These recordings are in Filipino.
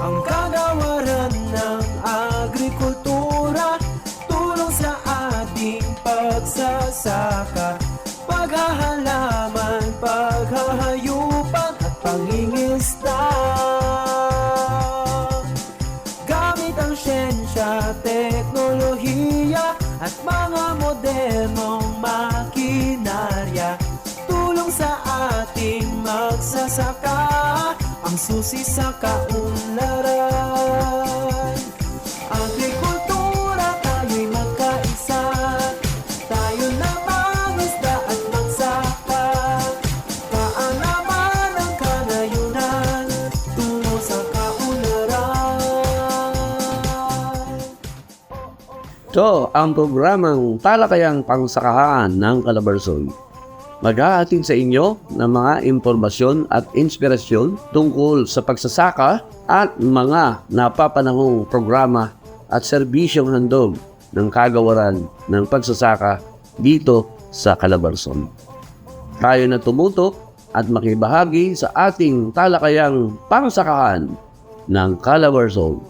Ang kagawaran ng agrikultura, tulong sa ating pagsasaka, paghahalaman, paghahayupan at pangingisda. Gamit ang siyensya, teknolohiya at mga modernong makinarya, tulong sa ating magsasaka, ang susi sa kaunlaran. Agrikultura, tayo'y magkaisa, tayo na mangisda at magsaka, kaalaman ang kanayunan, tungo sa kaunlaran. Ito ang programang Talakayang Pangsakahan ng Calabarzon. Maghahatid sa inyo ng mga impormasyon at inspirasyon tungkol sa pagsasaka at mga napapanahong programa at serbisyong handog ng kagawaran ng pagsasaka dito sa Calabarzon. Tayo na tumutok at makibahagi sa ating talakayang pangsakahan ng Calabarzon.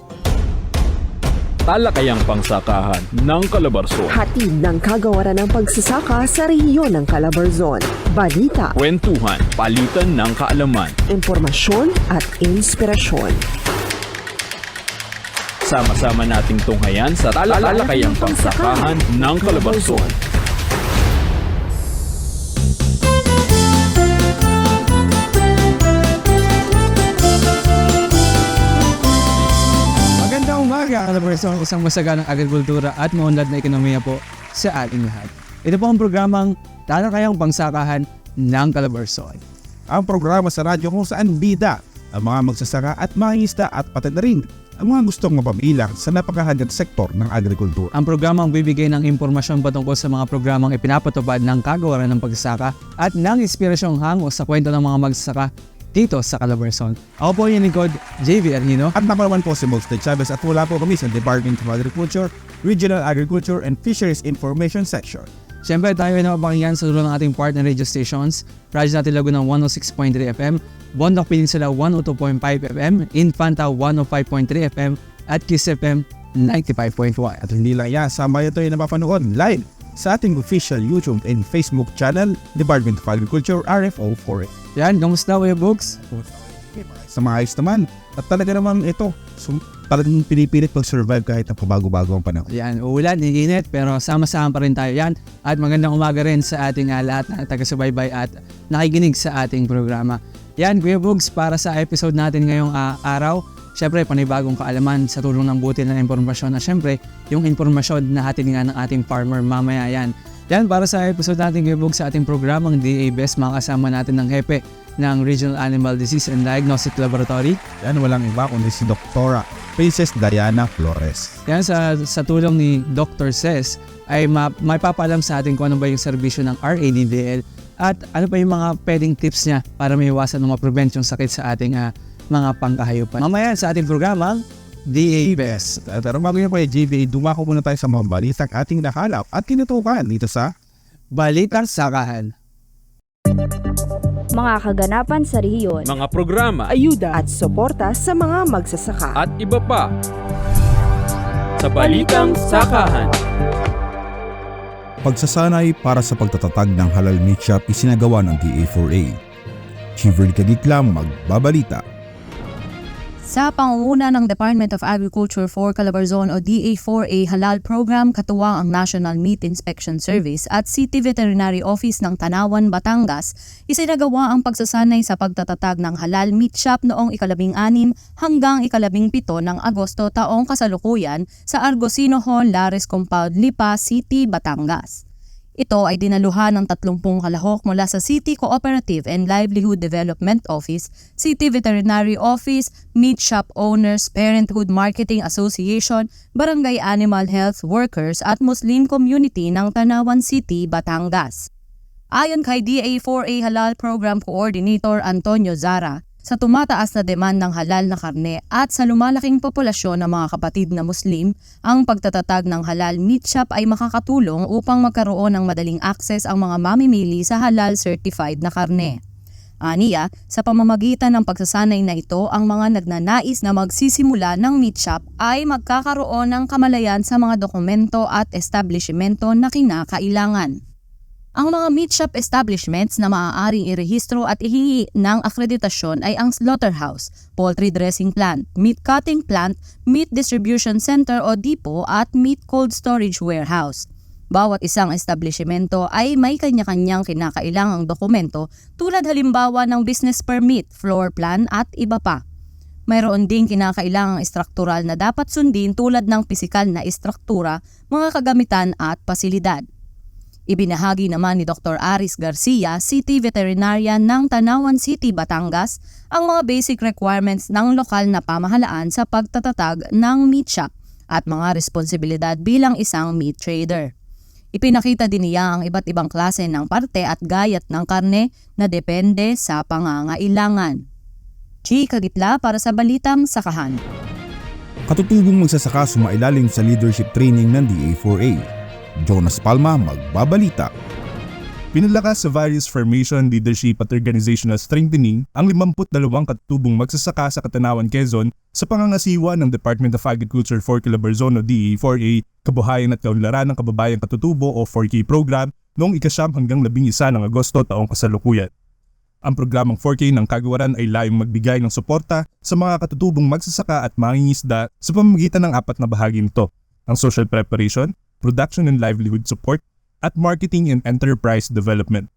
Talakayang Pangsakahan ng Calabarzon. Hatid ng kagawaran ng pagsasaka sa rehiyon ng Calabarzon. Balita, Kwentuhan, palitan ng kaalaman. impormasyon at inspirasyon. Sama-sama nating tunghayan sa Talakayang Pangsakahan ng Calabarzon. Magandang umaga, Calabarzon, isang masaganang agrikultura at maunlad na ekonomiya po sa ating lahat. Ito po ang programang Talakayang Pangsakahan ng Calabarzon. Ang programa sa radyo kung saan bida ang mga magsasaka at mangingisda at pati na rin ang mga gustong mapabilang sa napakahalagang sektor ng agrikultura. Ang programang bibigay ng impormasyon patungkol sa mga programang ipinapatupad ng kagawaran ng pagsasaka at ng inspirasyong hango sa kwento ng mga magsasaka dito sa Calabarzon. Ako po yung lingkod, JV Arnino. At naman po si Mostad Chavez at wala po kami sa Department of Agriculture, Regional Agriculture and Fisheries Information Section. Siyempre tayo ay napapakinggan sa dulo ng ating partner radio stations. Radyo natin Laguna 106.3 FM, Bondok Peninsula 102.5 FM, Infanta 105.3 FM, at Kiss FM 95.1. At hindi lang yan, sama ito ay napapanood live sa ating official YouTube and Facebook channel, Department of Agriculture, RFO 4. Yan, kamusta Kuya Books? Sa maayos naman. At talaga naman ito, talagang pinipilit pag-survive kahit ang pabago-bago ang panahon. Yan, uulan, iinit, pero sama-sama pa rin tayo yan. At magandang umaga rin sa ating lahat na taga-subaybay at nakikinig sa ating programa. Yan, Kuya Books, para sa episode natin ngayong araw, syempre panibagong kaalaman sa tulong ng butil na impormasyon at syempre yung impormasyon na hatid nga ng ating farmer mamaya yan. Yan, para sa episode natin Kuya Books sa ating programang DA Best, makasama natin ng hepe ng Regional Animal Disease and Diagnostic Laboratory. Yan, walang iba kundi si Dr. Princess Diana Flores. Yan, sa tulong ni Dr. Ces ay may papaalam sa atin kung ano ba yung serbisyo ng RADVL at ano pa yung mga pwedeng tips niya para may iwasan ng ma-prevent yung sakit sa ating mga pangkahayupan. Mamaya sa ating programang DA Best. Pero bago yun po JV, dumako muna tayo sa mga balitang ating nakalap at tinutukan dito sa Balitang Sakahan. Mga kaganapan sa rehiyon, Mga programa Ayuda at suporta sa mga magsasaka. at iba pa sa Balitang Sakahan. pagsasanay para sa pagtatatag ng halal meat shop isinagawa ng DA4A. Chiverly Kadiklam magbabalita. Sa pangunguna ng Department of Agriculture for Calabarzon o DA4A Halal Program, katuwang ang National Meat Inspection Service at City Veterinary Office ng Tanawan, Batangas, isinagawa ang pagsasanay sa pagtatatag ng halal meat shop noong 16 hanggang 17 ng Agosto taong kasalukuyan sa Argocino Hall, Lares Compound, Lipa City, Batangas. Ito ay dinaluhan ng 30 kalahok mula sa City Cooperative and Livelihood Development Office, City Veterinary Office, Meat Shop Owners, Parenthood Marketing Association, Barangay Animal Health Workers at Muslim Community ng Tanawan City, Batangas. Ayon kay DA4A Halal Program Coordinator Antonio Zara, Sa tumataas na demand ng halal na karne at sa lumalaking populasyon ng mga kapatid na Muslim, ang pagtatatag ng halal meat shop ay makakatulong upang magkaroon ng madaling access ang mga mamimili sa halal certified na karne. Aniya, sa pamamagitan ng pagsasanay na ito, ang mga nagnanais na magsisimula ng meat shop ay magkakaroon ng kamalayan sa mga dokumento at establishmento na kinakailangan. Ang mga meat shop establishments na maaaring irehistro at ihihi ng akreditasyon ay ang slaughterhouse, poultry dressing plant, meat cutting plant, meat distribution center o depot at meat cold storage warehouse. Bawat isang establishmento ay may kanya-kanyang kinakailangang dokumento tulad halimbawa ng business permit, floor plan at iba pa. Mayroon ding kinakailangang istruktural na dapat sundin tulad ng pisikal na istruktura, mga kagamitan at pasilidad. Ibinahagi naman ni Dr. Aris Garcia, City Veterinarian ng Tanawan City, Batangas, ang mga basic requirements ng lokal na pamahalaan sa pagtatatag ng meat shop at mga responsibilidad bilang isang meat trader. Ipinakita din niya ang iba't ibang klase ng parte at gayat ng karne na depende sa pangangailangan. Chika Gitla para sa Balitang Sakahan. Katutubong magsasaka sumailalim sa leadership training ng DA4A. Jonas Palma magbabalita. Pinalakas sa various formation, leadership at organizational strengthening ang 52 katutubong magsasaka sa Katanawan, Quezon sa pangangasiwa ng Department of Agriculture for Calabarzon o DA4A, Kabuhayan at Kaunlaran ng Kababayang Katutubo o 4K program noong 9 hanggang 11 ng Agosto taong kasalukuyan. Ang programang 4K ng Kagawaran ay layong magbigay ng suporta sa mga katutubong magsasaka at mangingisda sa pamamagitan ng 4 na bahagi nito: ang social preparation, production and livelihood support, at marketing and enterprise development.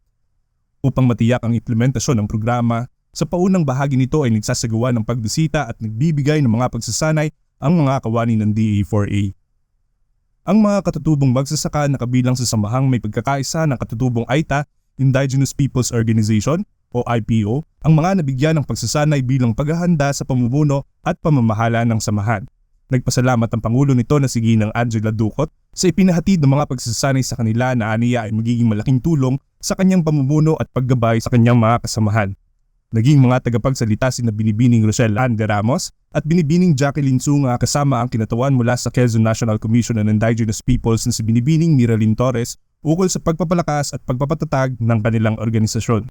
Upang matiyak ang implementasyon ng programa, sa paunang bahagi nito ay nagsasagawa ng pagbisita at nagbibigay ng mga pagsasanay ang mga kawani ng DA4A. Ang mga katutubong magsasaka na kabilang sa samahang may pagkakaisa ng katutubong AITA, Indigenous Peoples Organization o IPO, ang mga nabigyan ng pagsasanay bilang paghahanda sa pamumuno at pamamahala ng samahan. Nagpasalamat ang Pangulo nito na si Ginang Angela Ducot sa ipinahatid ng mga pagsasanay sa kanila na aniya ay magiging malaking tulong sa kanyang pamumuno at paggabay sa kanyang mga kasamahan. Naging mga tagapagsalita sina Binibining Rochelle Ann de Ramos at Binibining Jacqueline Sunga kasama ang kinatawan mula sa Quezon National Commission on Indigenous Peoples na si Binibining Miralyn Torres ukol sa pagpapalakas at pagpapatatag ng kanilang organisasyon.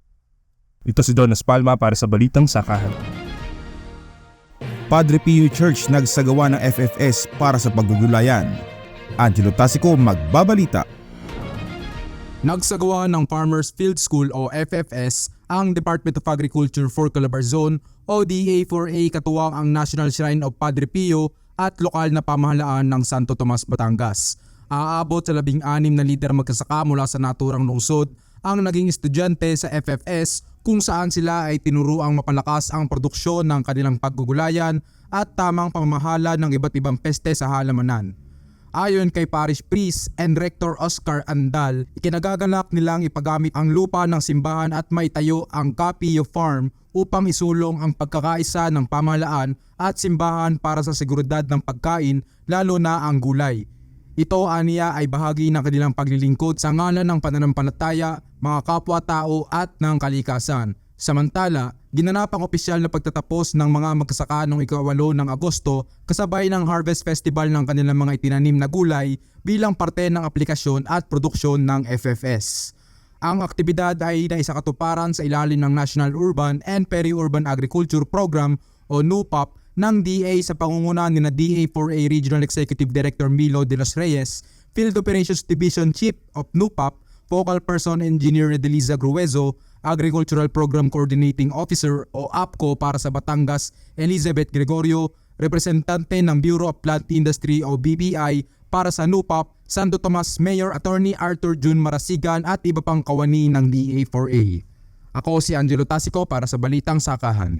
Ito si Jonas Palma para sa Balitang Sakahan. Padre Pio Church nagsagawa ng FFS para sa paggugulayan. Angelo Tasico magbabalita. Nagsagawa ng Farmers Field School o FFS ang Department of Agriculture for Calabarzon o DA4A katuwang ang National Shrine of Padre Pio at lokal na pamahalaan ng Santo Tomas, Batangas. Aabot sa 16 na lider magkasaka mula sa naturang lungsod ang naging estudyante sa FFS kung saan sila ay tinuruang mapalakas ang produksyon ng kanilang paggugulayan at tamang pamamahala ng iba't ibang peste sa halamanan. Ayon kay Parish Priest and Rector Oscar Andal, ikinagagalak nilang ipagamit ang lupa ng simbahan at maitayo ang Capillo Farm upang isulong ang pagkakaisa ng pamahalaan at simbahan para sa seguridad ng pagkain lalo na ang gulay. Ito aniya ay bahagi ng kanilang paglilingkod sa ngalan ng pananampalataya, mga kapwa-tao at ng kalikasan. Samantala, ginanap ang opisyal na pagtatapos ng mga magsasaka noong 8 ng Agosto kasabay ng Harvest Festival ng kanilang mga itinanim na gulay bilang parte ng aplikasyon at produksyon ng FFS. Ang aktibidad ay naisakatuparan sa ilalim ng National Urban and Peri-Urban Agriculture Program o NUPAP ng DA sa pangunguna ni na DA4A Regional Executive Director Milo de los Reyes, Field Operations Division Chief of NUPAP, Focal Person Engineer Edelisa Gruezo, Agricultural Program Coordinating Officer o APCO para sa Batangas, Elizabeth Gregorio, representante ng Bureau of Plant Industry o BPI para sa NUPAP, Santo Tomas Mayor Attorney Arthur June Marasigan at iba pang kawani ng DA4A. Ako si Angelo Tasico para sa Balitang Sakahan.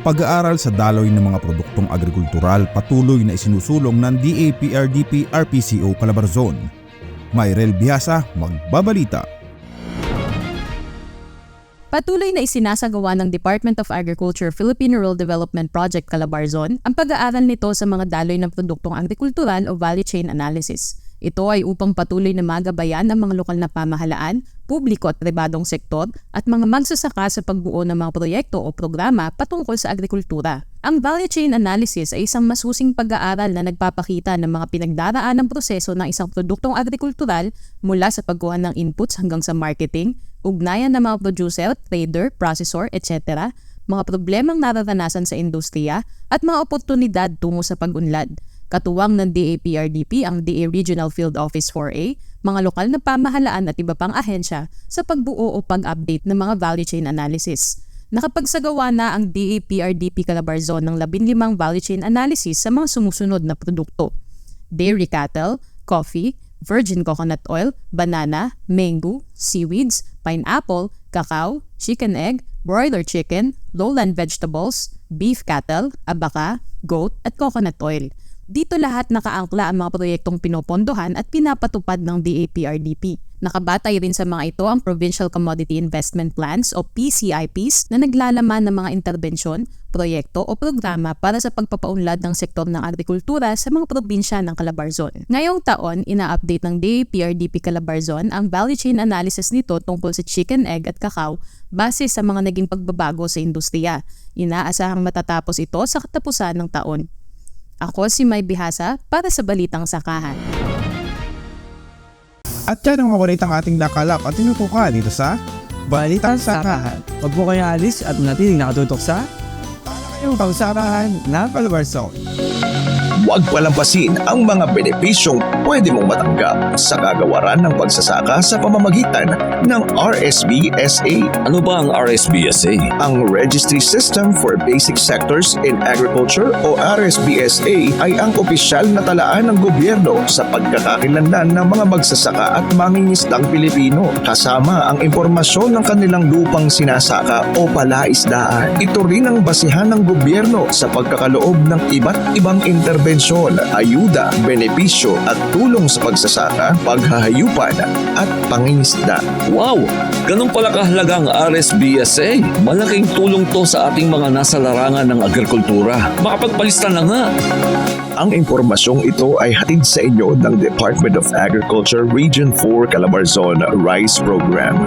Pag-aaral sa daloy ng mga produktong agrikultural patuloy na isinusulong ng DAPRDP RPCO Calabarzon. Mayrel Biasa magbabalita. Patuloy na isinasagawa ng Department of Agriculture Philippine Rural Development Project Calabarzon ang pag-aaral nito sa mga daloy ng produktong agrikultural o value chain analysis. Ito ay upang patuloy na magabayan ang mga lokal na pamahalaan, publiko at pribadong sektor at mga magsasaka sa pagbuo ng mga proyekto o programa patungkol sa agrikultura. Ang value chain analysis ay isang masusing pag-aaral na nagpapakita ng mga pinagdaraan ng proseso ng isang produktong agrikultural mula sa pagkuha ng inputs hanggang sa marketing, ugnayan ng mga producer, trader, processor, etc., mga problemang nararanasan sa industriya at mga oportunidad tungo sa pag-unlad. Katuwang ng DAPRDP ang DA Regional Field Office 4A, mga lokal na pamahalaan at iba pang ahensya sa pagbuo o pag-update ng mga value chain analysis. Nakapagsagawa na ang DAPRDP Calabarzon ng 15 value chain analysis sa mga sumusunod na produkto: dairy cattle, coffee, virgin coconut oil, banana, mango, seaweeds, pineapple, cacao, chicken egg, broiler chicken, lowland vegetables, beef cattle, abaka, goat at coconut oil. Dito lahat nakaangkla ang mga proyektong pinopondohan at pinapatupad ng DAPRDP. Nakabatay rin sa mga ito ang Provincial Commodity Investment Plans o PCIPs na naglalaman ng mga interbensyon, proyekto o programa para sa pagpapaunlad ng sektor ng agrikultura sa mga probinsya ng Calabarzon. Ngayong taon, ina-update ng DAPRDP Calabarzon ang value chain analysis nito tungkol sa chicken egg at cacao base sa mga naging pagbabago sa industriya. Inaasahang matatapos ito sa katapusan ng taon. Ako si May Bihasa para sa Balitang Sakahan. At yan ang makulit ang ating nakalap at tinutukan dito sa Balitang Sakahan. Huwag mo kayong alis at manatiling nakatutok sa yung pangsakahan ng Calabarzon. Huwag palampasin ang mga benepisyong pwede mong matanggap sa kagawaran ng pagsasaka sa pamamagitan ng RSBSA. Ano ba ang RSBSA? Ang Registry System for Basic Sectors in Agriculture o RSBSA ay ang opisyal na talaan ng gobyerno sa pagkakakilanlan ng mga magsasaka at mangingisdang Pilipino, kasama ang impormasyon ng kanilang lupang sinasaka o palaisdaan. Ito rin ang basihan ng gobyerno sa pagkakaloob ng iba't ibang intervensyon, ayuda, benepisyo at tulong sa pagsasaka, paghahayupan at pangingisda. Wow! Ganun pala kahalaga ang RSBSA. Malaking tulong to sa ating mga nasa larangan ng agrikultura. Makapagpalista na nga! Ang impormasyong ito ay hatid sa inyo ng Department of Agriculture Region 4 Calabarzon Rice Program.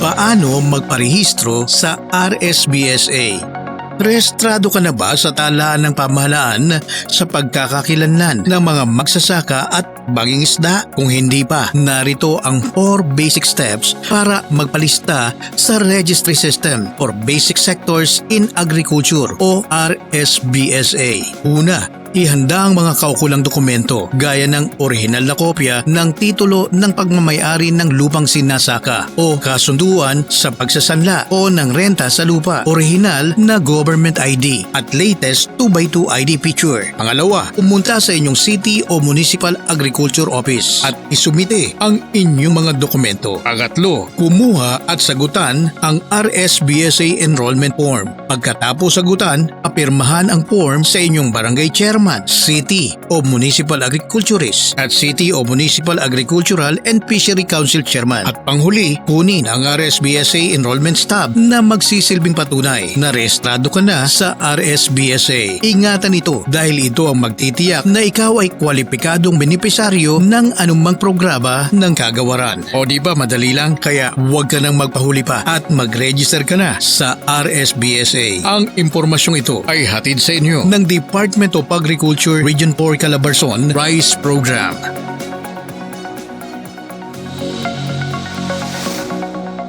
Paano magparehistro sa RSBSA? Rehistrado ka na ba sa talaan ng pamahalaan sa pagkakakilanlan ng mga magsasaka at mangingisda? Kung hindi pa, narito ang 4 basic steps para magpalista sa Registry System for Basic Sectors in Agriculture o RSBSA. Una, ihanda ang mga kaukulang dokumento gaya ng orihinal na kopya ng titulo ng pagmamayari ng lupang sinasaka o kasunduan sa pagsasanla o ng renta sa lupa, orihinal na government ID at latest 2x2 ID picture. Pangalawa, pumunta sa inyong city o municipal agriculture office at isumite ang inyong mga dokumento. Pangatlo, kumuha at sagutan ang RSBSA enrollment form. Pagkatapos sagutan, apirmahan ang form sa inyong barangay chairman, city o municipal agriculturist at city o municipal agricultural and fishery council chairman. At panghuli, kunin ang RSBSA enrollment stub na magsisilbing patunay na rehistrado ka na sa RSBSA. Ingatan ito dahil ito ang magtitiyak na ikaw ay kwalipikadong benepisaryo ng anumang programa ng kagawaran. O di ba madali lang? Kaya huwag ka nang magpahuli pa at mag-register ka na sa RSBSA. Ang impormasyong ito ay hatid sa inyo ng Department of Agriculture Region 4 Calabarzon Rice Program.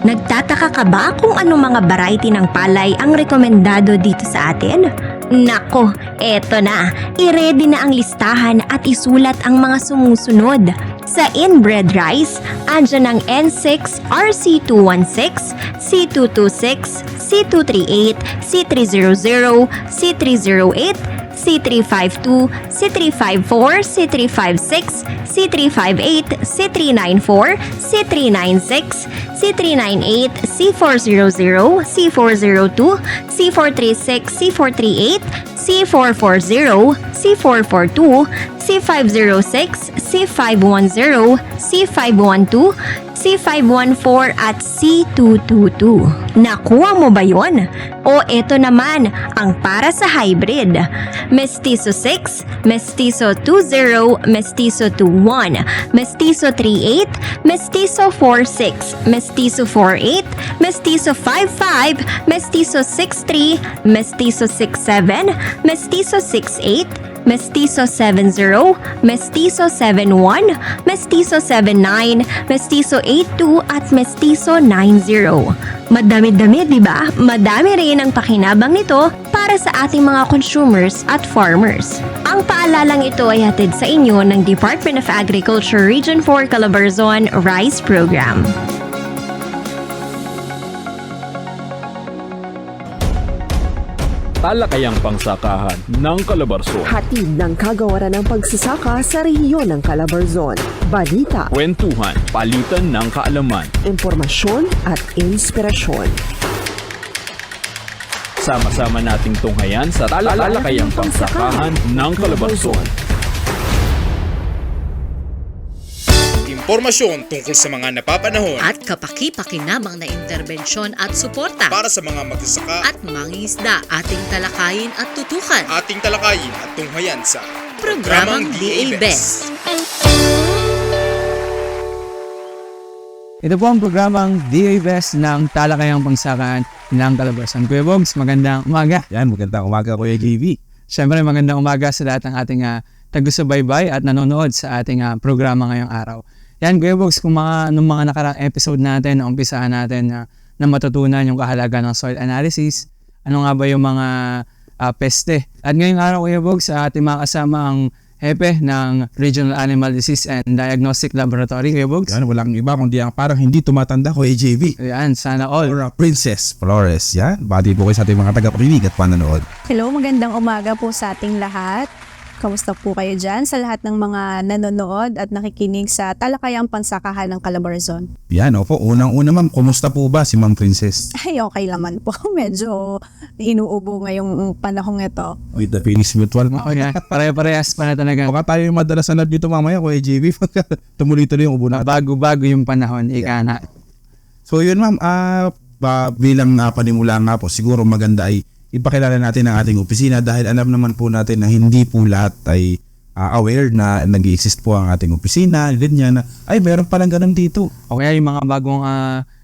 Nagtataka ka ba kung anong mga variety ng palay ang rekomendado dito sa atin? Nako, eto na. I-ready na ang listahan at isulat ang mga sumusunod. Sa inbred rice, andyan ang N6, RC216, C226, C238, C300, C308, C352, C354, C356, C358, C394, C396, C398, C400, C402, C436, C438, C440, C442, C506, C510, C512, C514 at C222. Nakuha mo ba yon? O eto naman ang para sa hybrid. Mestizo 6, Mestizo 20, Mestizo 21, Mestizo 38, Mestizo 46, Mestizo 48, Mestizo 55, Mestizo 63, Mestizo 67, Mestizo 68, Mestizo 70, Mestizo 71, Mestizo 79, Mestizo 82 at Mestizo 90. Madami-dami, di ba? Madami rin ang pakinabang nito para sa ating mga consumers at farmers. Ang paalalang ito ay hatid sa inyo ng Department of Agriculture Region 4 Calabarzon Rice Program. Talakayang pangsakahan ng Calabarzon. Hatid ng kagawaran ng pagsasaka sa rehiyon ng Calabarzon. Balita, Kwentuhan, palitan ng kaalaman. impormasyon at inspirasyon. Sama-sama nating tunghayan sa talakayang pangsakahan ng Calabarzon. Impormasyon tungkol sa mga napapanahon At kapaki-pakinabang na interbensyon at suporta para sa mga magsasaka at mangingisda ating talakayin at tutukan. ating talakayin at tunghayan sa Programang DA Best. Ito po ang programang DA Best ng Talakayang Pangsakaan ng Calabarzon. Kuya Bogs, magandang umaga. Yan, magandang umaga Kuya JV. Siyempre, magandang umaga sa lahat ng ating tagusubaybay at nanonood sa ating programa ngayong araw. Yan, Kuya Bogs, kung nung mga nakaraang episode natin, umpisahan natin na matutunan yung kahalaga ng soil analysis, ano nga ba yung mga peste. At ngayong araw, Kuya Bogs, sa ating mga kasama ang hepe ng Regional Animal Disease and Diagnostic Laboratory, Kuya Bogs. Yan, walang iba kundi ang parang hindi tumatanda Kuya JV. Yan, sana all. Or Princess Flores. Yan, bati po kayo sa ating mga tagapakinig at panonood. Hello, magandang umaga po sa ating lahat. Kamusta po kayo dyan sa lahat ng mga nanonood at nakikinig sa Talakayang Pansakahan ng Calabarzon? Yan, opo. Unang-una ma'am, kumusta po ba si Ma'am Princess? Ay, okay naman po. Medyo inuubo ngayong panahong ito. With the Phoenix Mutual. Okay, pare-parehas pa na talaga. Baka tayo yung madalas na dito mamaya Kuya JV. Tumuloy-tuloy yung ubo natin. Bago-bago yung panahon, ika na. So yun ma'am, bilang panimula nga po, siguro maganda ay ipakilala natin ang ating opisina dahil alam naman po natin na hindi po lahat ay aware na nag-exist po ang ating opisina, ganyan na, ay meron palang ganun dito. O kaya yung mga bagong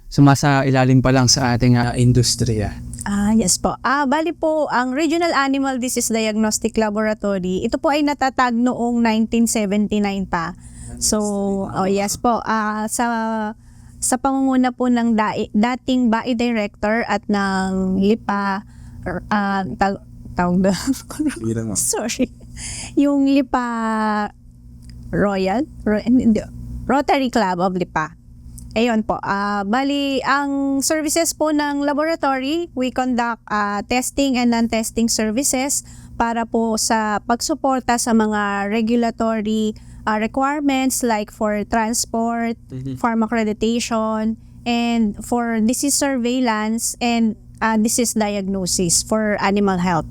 sumasa ilalim pa lang sa ating industriya. Yes po. Bali po, ang Regional Animal Disease Diagnostic Laboratory, ito po ay natatag noong 1979 pa. So, yes po. Sa pangunguna po ng dating BAI Director at ng LIPA, sorry. Yung LIPA Rotary Club of LIPA. Ayun po. Bali, ang services po ng laboratory, we conduct testing and non-testing services para po sa pagsuporta sa mga regulatory requirements like for transport, farm accreditation, and for disease surveillance and disease diagnosis for animal health.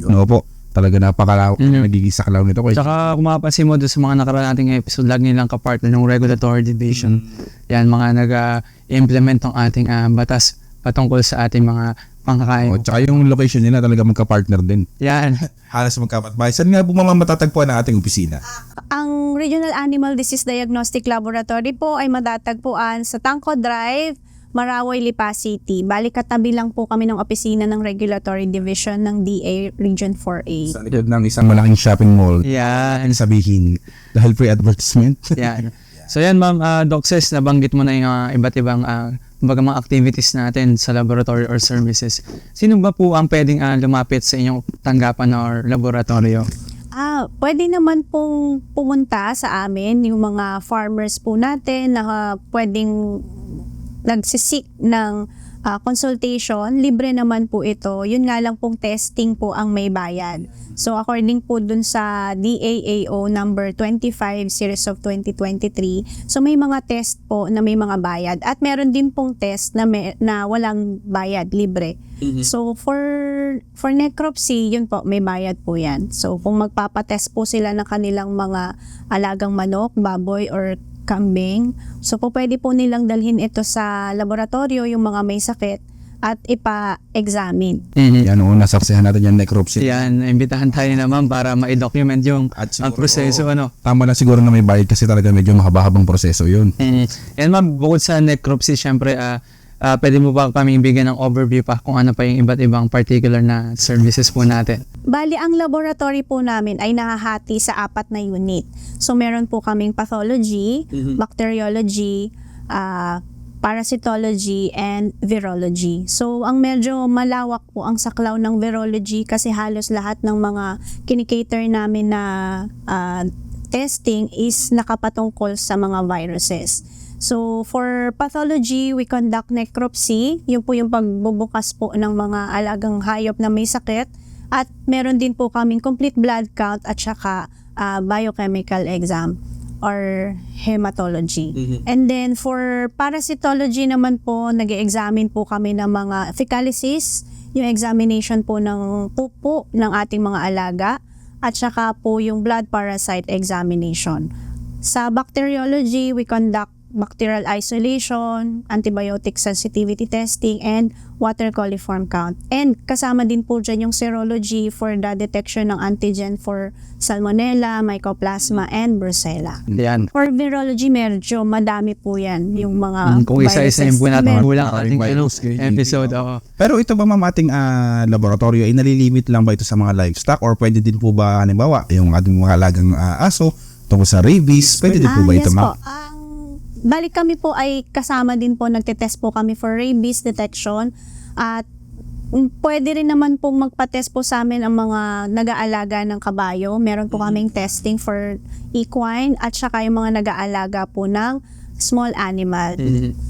Opo, talaga napakalawak nagiging saklaw nito. Tsaka kung mapapansin mo doon sa mga nakaraan nating episode, lagi nilang kapartner ng regulatory division. Yan, mga nag-implement ng ating batas patungkol sa ating mga pangkakain. Tsaka yung location nila talaga magka-partner din. Yan. Halos magkapatbahay. Saan nga po matatagpuan ang ating opisina? Ang Regional Animal Disease Diagnostic Laboratory po ay matatagpuan sa Tangko Drive, Marawi, Lipa City. Bali, katabi lang po kami ng opisina ng Regulatory Division ng DA Region 4A. Sa likod ng isang malaking shopping mall. Yan. Sabihin, dahil free advertisement. Yan. So yan ma'am, Doc Ses, nabanggit mo na yung iba't ibang mga activities natin sa laboratory or services. Sino ba po ang pwedeng lumapit sa inyong tanggapan or laboratorio? Pwede naman pong pumunta sa amin yung mga farmers po natin na pwedeng nagsisik ng consultation. Libre naman po ito. Yun nga lang pong testing po ang may bayad. So according po dun sa DAAO number 25 series of 2023, so may mga test po na may mga bayad at meron din pong test na walang bayad, libre. So for for necropsy, yun po, may bayad po yan. So kung magpapatest po sila ng kanilang mga alagang manok, baboy, or kambing, so po pwede po nilang dalhin ito sa laboratorio, yung mga may sakit, at ipa-examine. Yan o, nasaksihan natin yung necropsy. Yan, imbitahan tayo naman para ma-document yung ang proseso. Tama lang siguro na may bayad kasi talaga medyo mahaba-habang proseso yun. Yan ma'am, bukod sa necropsy, syempre, pwede mo ba kami bigyan ng overview pa kung ano pa yung iba't ibang particular na services po natin? Bali, ang laboratory po namin ay nahahati sa 4 na unit. So, meron po kaming pathology, bacteriology, parasitology, and virology. So, ang medyo malawak po ang saklaw ng virology kasi halos lahat ng mga kinikater namin na testing is nakapatungkol sa mga viruses. So, for pathology, we conduct necropsy. Yun po yung pagbubukas po ng mga alagang hayop na may sakit. At meron din po kaming complete blood count at saka biochemical exam or hematology. And then for parasitology naman po, nag-examine po kami ng mga fecalysis, yung examination po ng pupo ng ating mga alaga, at saka po yung blood parasite examination. Sa bacteriology, we conduct bacterial isolation, antibiotic sensitivity testing, and water coliform count. And kasama din po dyan yung serology for the detection ng antigen for Salmonella, Mycoplasma, and Brucella. Yan. For virology, medyo madami po yan, yung mga Kung isa-isa yung po natin kulang ating episode. Pero ito ba mamating laboratorio ay nalilimit lang ba ito sa mga livestock or pwede din po ba halimbawa yung ating mga alagang aso tungkol sa rabies, pwede din po ba ito yes po. Balik kami po ay kasama din po, nagtetest po kami for rabies detection, at pwede rin naman pong magpa-test po sa amin ang mga nag-aalaga ng kabayo. Meron po kaming testing for equine at saka yung mga nag-aalaga po ng small animal.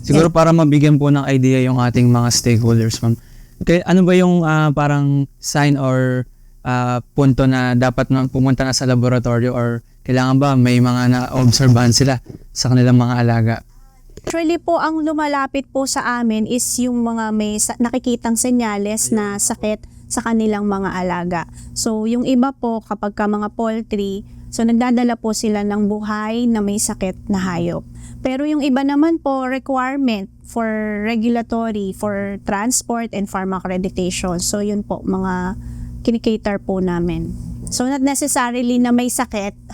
Siguro para mabigyan po ng idea yung ating mga stakeholders, ma'am. Okay, ano ba yung parang sign or punto na dapat pumunta na sa laboratorio, or kailangan ba may mga na-obserbahan sila sa kanilang mga alaga? Actually po, ang lumalapit po sa amin is yung mga may nakikitang senyales na sakit sa kanilang mga alaga. So, yung iba po, kapag ka mga poultry, so nagdadala po sila ng buhay na may sakit na hayop. Pero yung iba naman po, requirement for regulatory, for transport and farm accreditation. So, yun po, mga kinikater po namin. So, not necessarily na may sakit.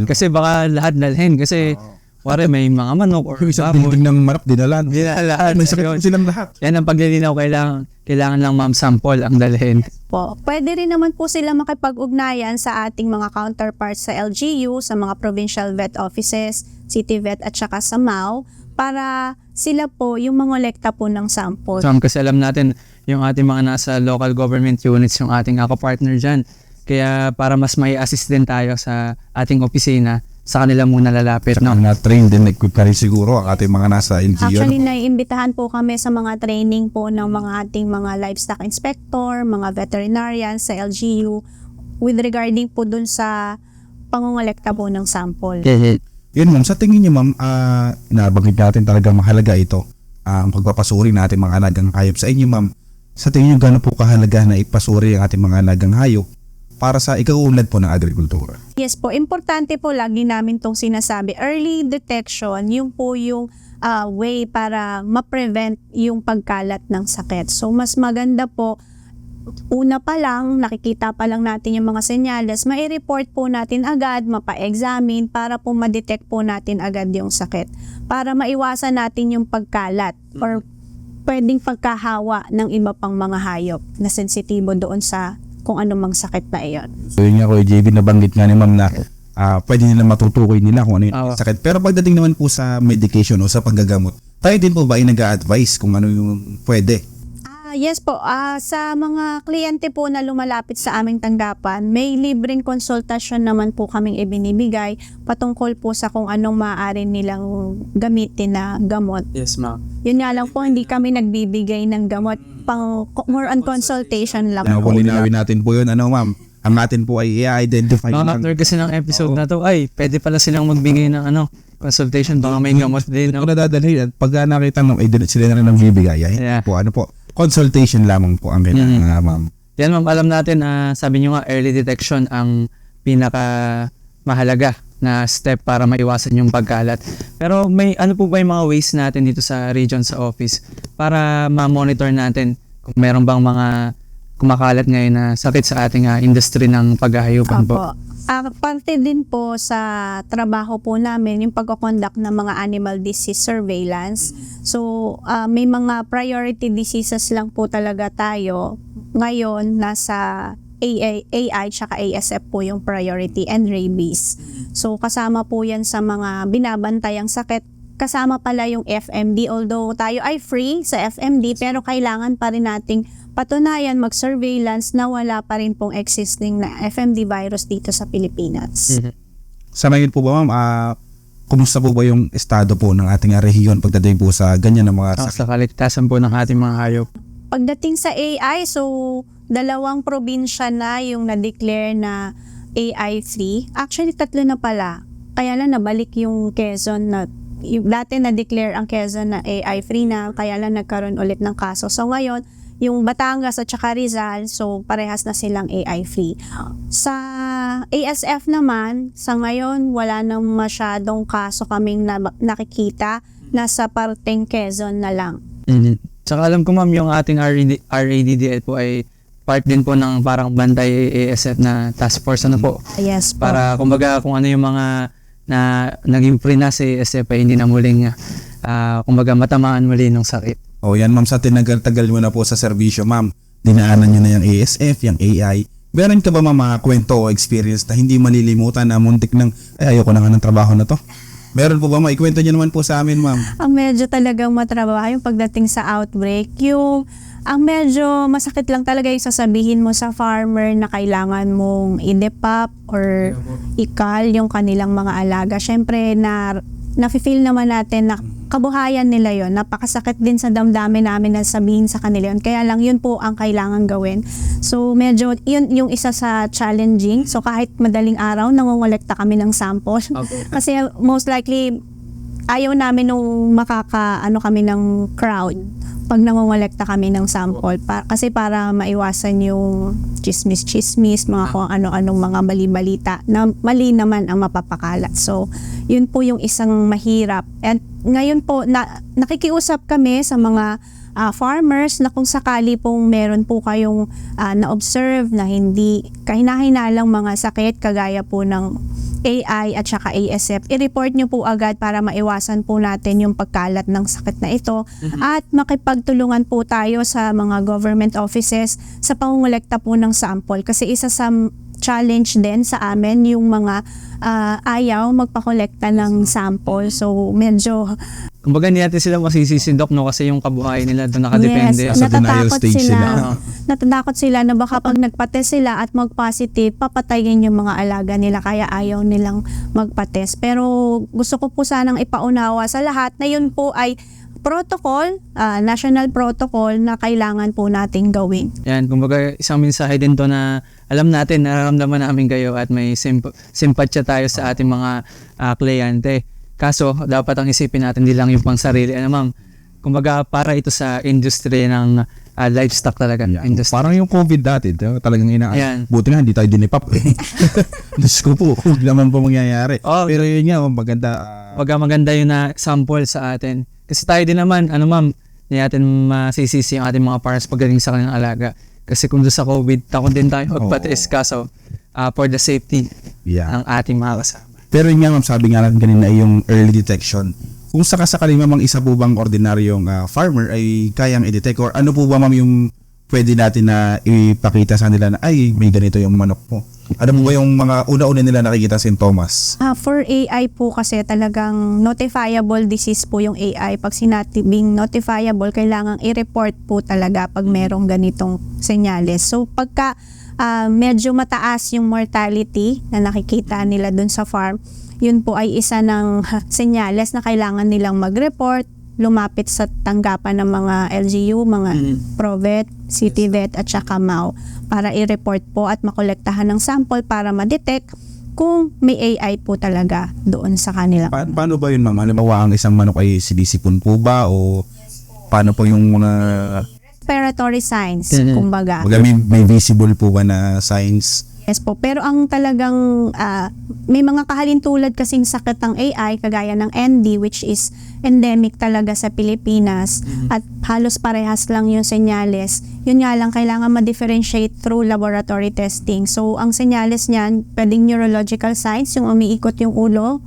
Kasi baka lahat dalhin. Kasi, wari may mga manok or isang building ng manok dinalan. May sakit silang lahat. Yan ang paglilinaw, kailangan lang ma'am sample ang dalhin. Pwede rin naman po sila makipag-ugnayan sa ating mga counterparts sa LGU, sa mga provincial vet offices, city vet at saka sa MAU, para sila po yung mangolekta po ng sample. Kasi alam natin, yung ating mga nasa local government units, yung ating ako-partner dyan. Kaya para mas may assist din tayo sa ating opisina, sa kanila muna lalapit. Saka na-train din, equip ka rin siguro ang ating mga nasa LGU. Actually, naiimbitahan po kami sa mga training po ng mga ating mga livestock inspector, mga veterinarian sa LGU with regarding po dun sa pangongolekta po ng sample. Yun ma'am, sa tingin niyo ma'am, nabanggit natin talaga mahalaga ito, ang pagpapasuri natin mga alagang hayop. Sa inyo ma'am, sa tingin niyo gano'n po kahalaga na ipasuri ang ating mga alagang hayop para sa ikaunlad po ng agrikultura? Yes po, importante po lagi namin tong sinasabi. Early detection, yung po yung way para ma-prevent yung pagkalat ng sakit. So mas maganda po, una pa lang, nakikita pa lang natin yung mga senyales, mai-report po natin agad, mapa-examine para po ma-detect po natin agad yung sakit. Para maiwasan natin yung pagkalat or pwedeng pagkahawa ng iba pang mga hayop na sensitibo doon sa kung anumang sakit na iyon. So yun nga ko, JB, nabanggit nga ni ma'am na pwede nila matutukoy nila kung ano yung sakit. Pero pagdating naman po sa medication o sa panggagamot, tayo din po ba ay nag-a-advise kung ano yung pwede? Yes po, sa mga kliyente po na lumalapit sa aming tanggapan, may libreng konsultasyon naman po kaming ibinibigay patungkol po sa kung anong maaari nilang gamitin na gamot. Yes, ma'am. Yun nga lang po, hindi kami nagbibigay ng gamot, more on consultation lang po. Linawin natin po yun, ano ma'am? Ang natin po ay i-identify. After kasi ng episode na to, pwede pala silang magbigay ng consultation, baka may gamot din. Kung nadadalhin, pag nakita nung sila na rin ang bibigay, po, consultation lamang po ang kailangan, ma'am. Yan ma'am, alam natin, sabi nyo nga, early detection ang pinaka mahalaga na step para maiwasan yung pagkalat. Pero may ano po ba yung mga ways natin dito sa region sa office para ma-monitor natin kung meron bang mga kumakalat ngayon na sakit sa ating industry ng paghahayupan po? Parte din po sa trabaho po namin yung pagko-conduct ng mga animal disease surveillance. So, may mga priority diseases lang po talaga tayo. Ngayon, nasa AI tsaka ASF po yung priority and rabies. So, kasama po yan sa mga binabantayang sakit. Kasama pala yung FMD, although tayo ay free sa FMD, pero kailangan pa rin nating patunayan mag-surveillance na wala pa rin pong existing na FMD virus dito sa Pilipinas. Sa ngayon po ba ma'am, kumusta po ba yung estado po ng ating rehiyon pagdating po sa ganyan na mga sakit? Sa kaligtasan po ng ating mga hayop. Pagdating sa AI, so 2 probinsya na yung na-declare na AI free. Actually, 3 na pala. Kaya lang nabalik yung Quezon na yung dati na-declare ang Quezon na AI free na, kaya lang nagkaroon ulit ng kaso. So ngayon, yung Batangas at saka Rizal, so parehas na silang AI free. Sa ASF naman, sa ngayon, wala nang masyadong kaso kaming nakikita. Nasa parteng Quezon na lang. Tsaka alam ko ma'am, yung ating RADDL po ay part din po ng parang bantay ASF na task force po. Yes po. Para kumbaga kung ano yung mga na naging free na si ASF ay hindi na muling kumbaga matamaan muli ng sakit. Yan ma'am, sa tinagal-tagal mo na po sa serbisyo ma'am, dinaanan nyo na yung ASF, yung AI. Meron ka ba mga kwento o experience na hindi malilimutan na muntik ng ayoko na nga ng trabaho na to? Meron po ba maikwento nyo naman po sa amin ma'am? Ang medyo talagang matrabaho yung pagdating sa outbreak, ang medyo masakit lang talaga yung sasabihin mo sa farmer na kailangan mong i-depop or ikal yung kanilang mga alaga. Syempre nafe-feel naman natin na kabuhayan nila yon. Napakasakit din sa damdamin namin na sabihin sa kanila yun. Kaya lang yun po ang kailangan gawin. So medyo yun yung isa sa challenging. So kahit madaling araw nangongolekta kami ng sample. Okay. Kasi most likely ayaw namin nung kami ng crowd pag nangongolekta kami ng sample kasi para maiwasan yung chismis, mga kung ano-anong mga bali-balita na mali naman ang mapapakalat. So, yun po yung isang mahirap. And ngayon po, nakikiusap kami sa mga farmers na kung sakali pong meron po kayong na-observe na hindi kahina-hinalang mga sakit kagaya po ng AI at saka ASF, i-report nyo po agad para maiwasan po natin yung pagkalat ng sakit na ito at makipagtulungan po tayo sa mga government offices sa pangungulekta po ng sample kasi isa sa challenge din sa amin yung mga ayaw magpakolekta ng sample. So medyo kumbaga hindi natin sila masisisindok kasi yung kabuhayan nila doon nakadepende. Yes, natatakot sila na baka pag nagpa-test sila at mag-positive, papatayin yung mga alaga nila kaya ayaw nilang magpa-test. Pero gusto ko po sanang ipaunawa sa lahat na yun po ay protocol, national protocol na kailangan po nating gawin. Yan, kumbaga isang mensahe din to na alam natin, nararamdaman namin kayo at may simpatya tayo sa ating mga kliyente. Kaso, dapat ang isipin natin di lang yung pang sarili. Ma'am, kumbaga para ito sa industry ng livestock talaga. Industry. Parang yung COVID dati, talagang buti nga, hindi tayo dinipap. Diyos ko po, huwag naman po mangyayari. Pero yun nga, maganda yun na sample sa atin. Kasi tayo din naman, ma'am, hindi natin masisisi yung ating mga parents pagdating sa kanilang alaga. Kasi kung doon sa COVID, takot din tayo magpa-test kaso for the safety ng ating mga kasama. Pero yun nga ma'am, sabi nga natin kanina ay yung early detection. Kung sakasakali ma'am, isa po bang ordinaryong farmer ay kayang i-detect or ano po ba ma'am yung pwede natin na ipakita sa nila na ay may ganito yung manok po? Ano po ba yung mga una-una nila nakikita sintomas? For AI po kasi talagang notifiable disease po yung AI. Pag sinabing notifiable, kailangan i-report po talaga pag merong ganitong senyales. So pagka medyo mataas yung mortality na nakikita nila dun sa farm, yun po ay isa ng senyales na kailangan nilang mag-report, lumapit sa tanggapan ng mga LGU, mga Provet, CityVet at saka MAU para i-report po at makolektahan ng sample para ma-detect kung may AI po talaga doon sa kanila. Paano ba yun ma'am? Halimbawa ang isang manok ay sinisipon po ba o paano po yung mga respiratory signs, kumbaga. May visible po ba na signs? Yes po, pero ang talagang may mga kahalintulad kasing sakit ng AI kagaya ng ND, which is endemic talaga sa Pilipinas, at halos parehas lang yung senyales. Yun nga lang, kailangan ma-differentiate through laboratory testing. So ang senyales niyan, pwedeng neurological signs, yung umiikot yung ulo,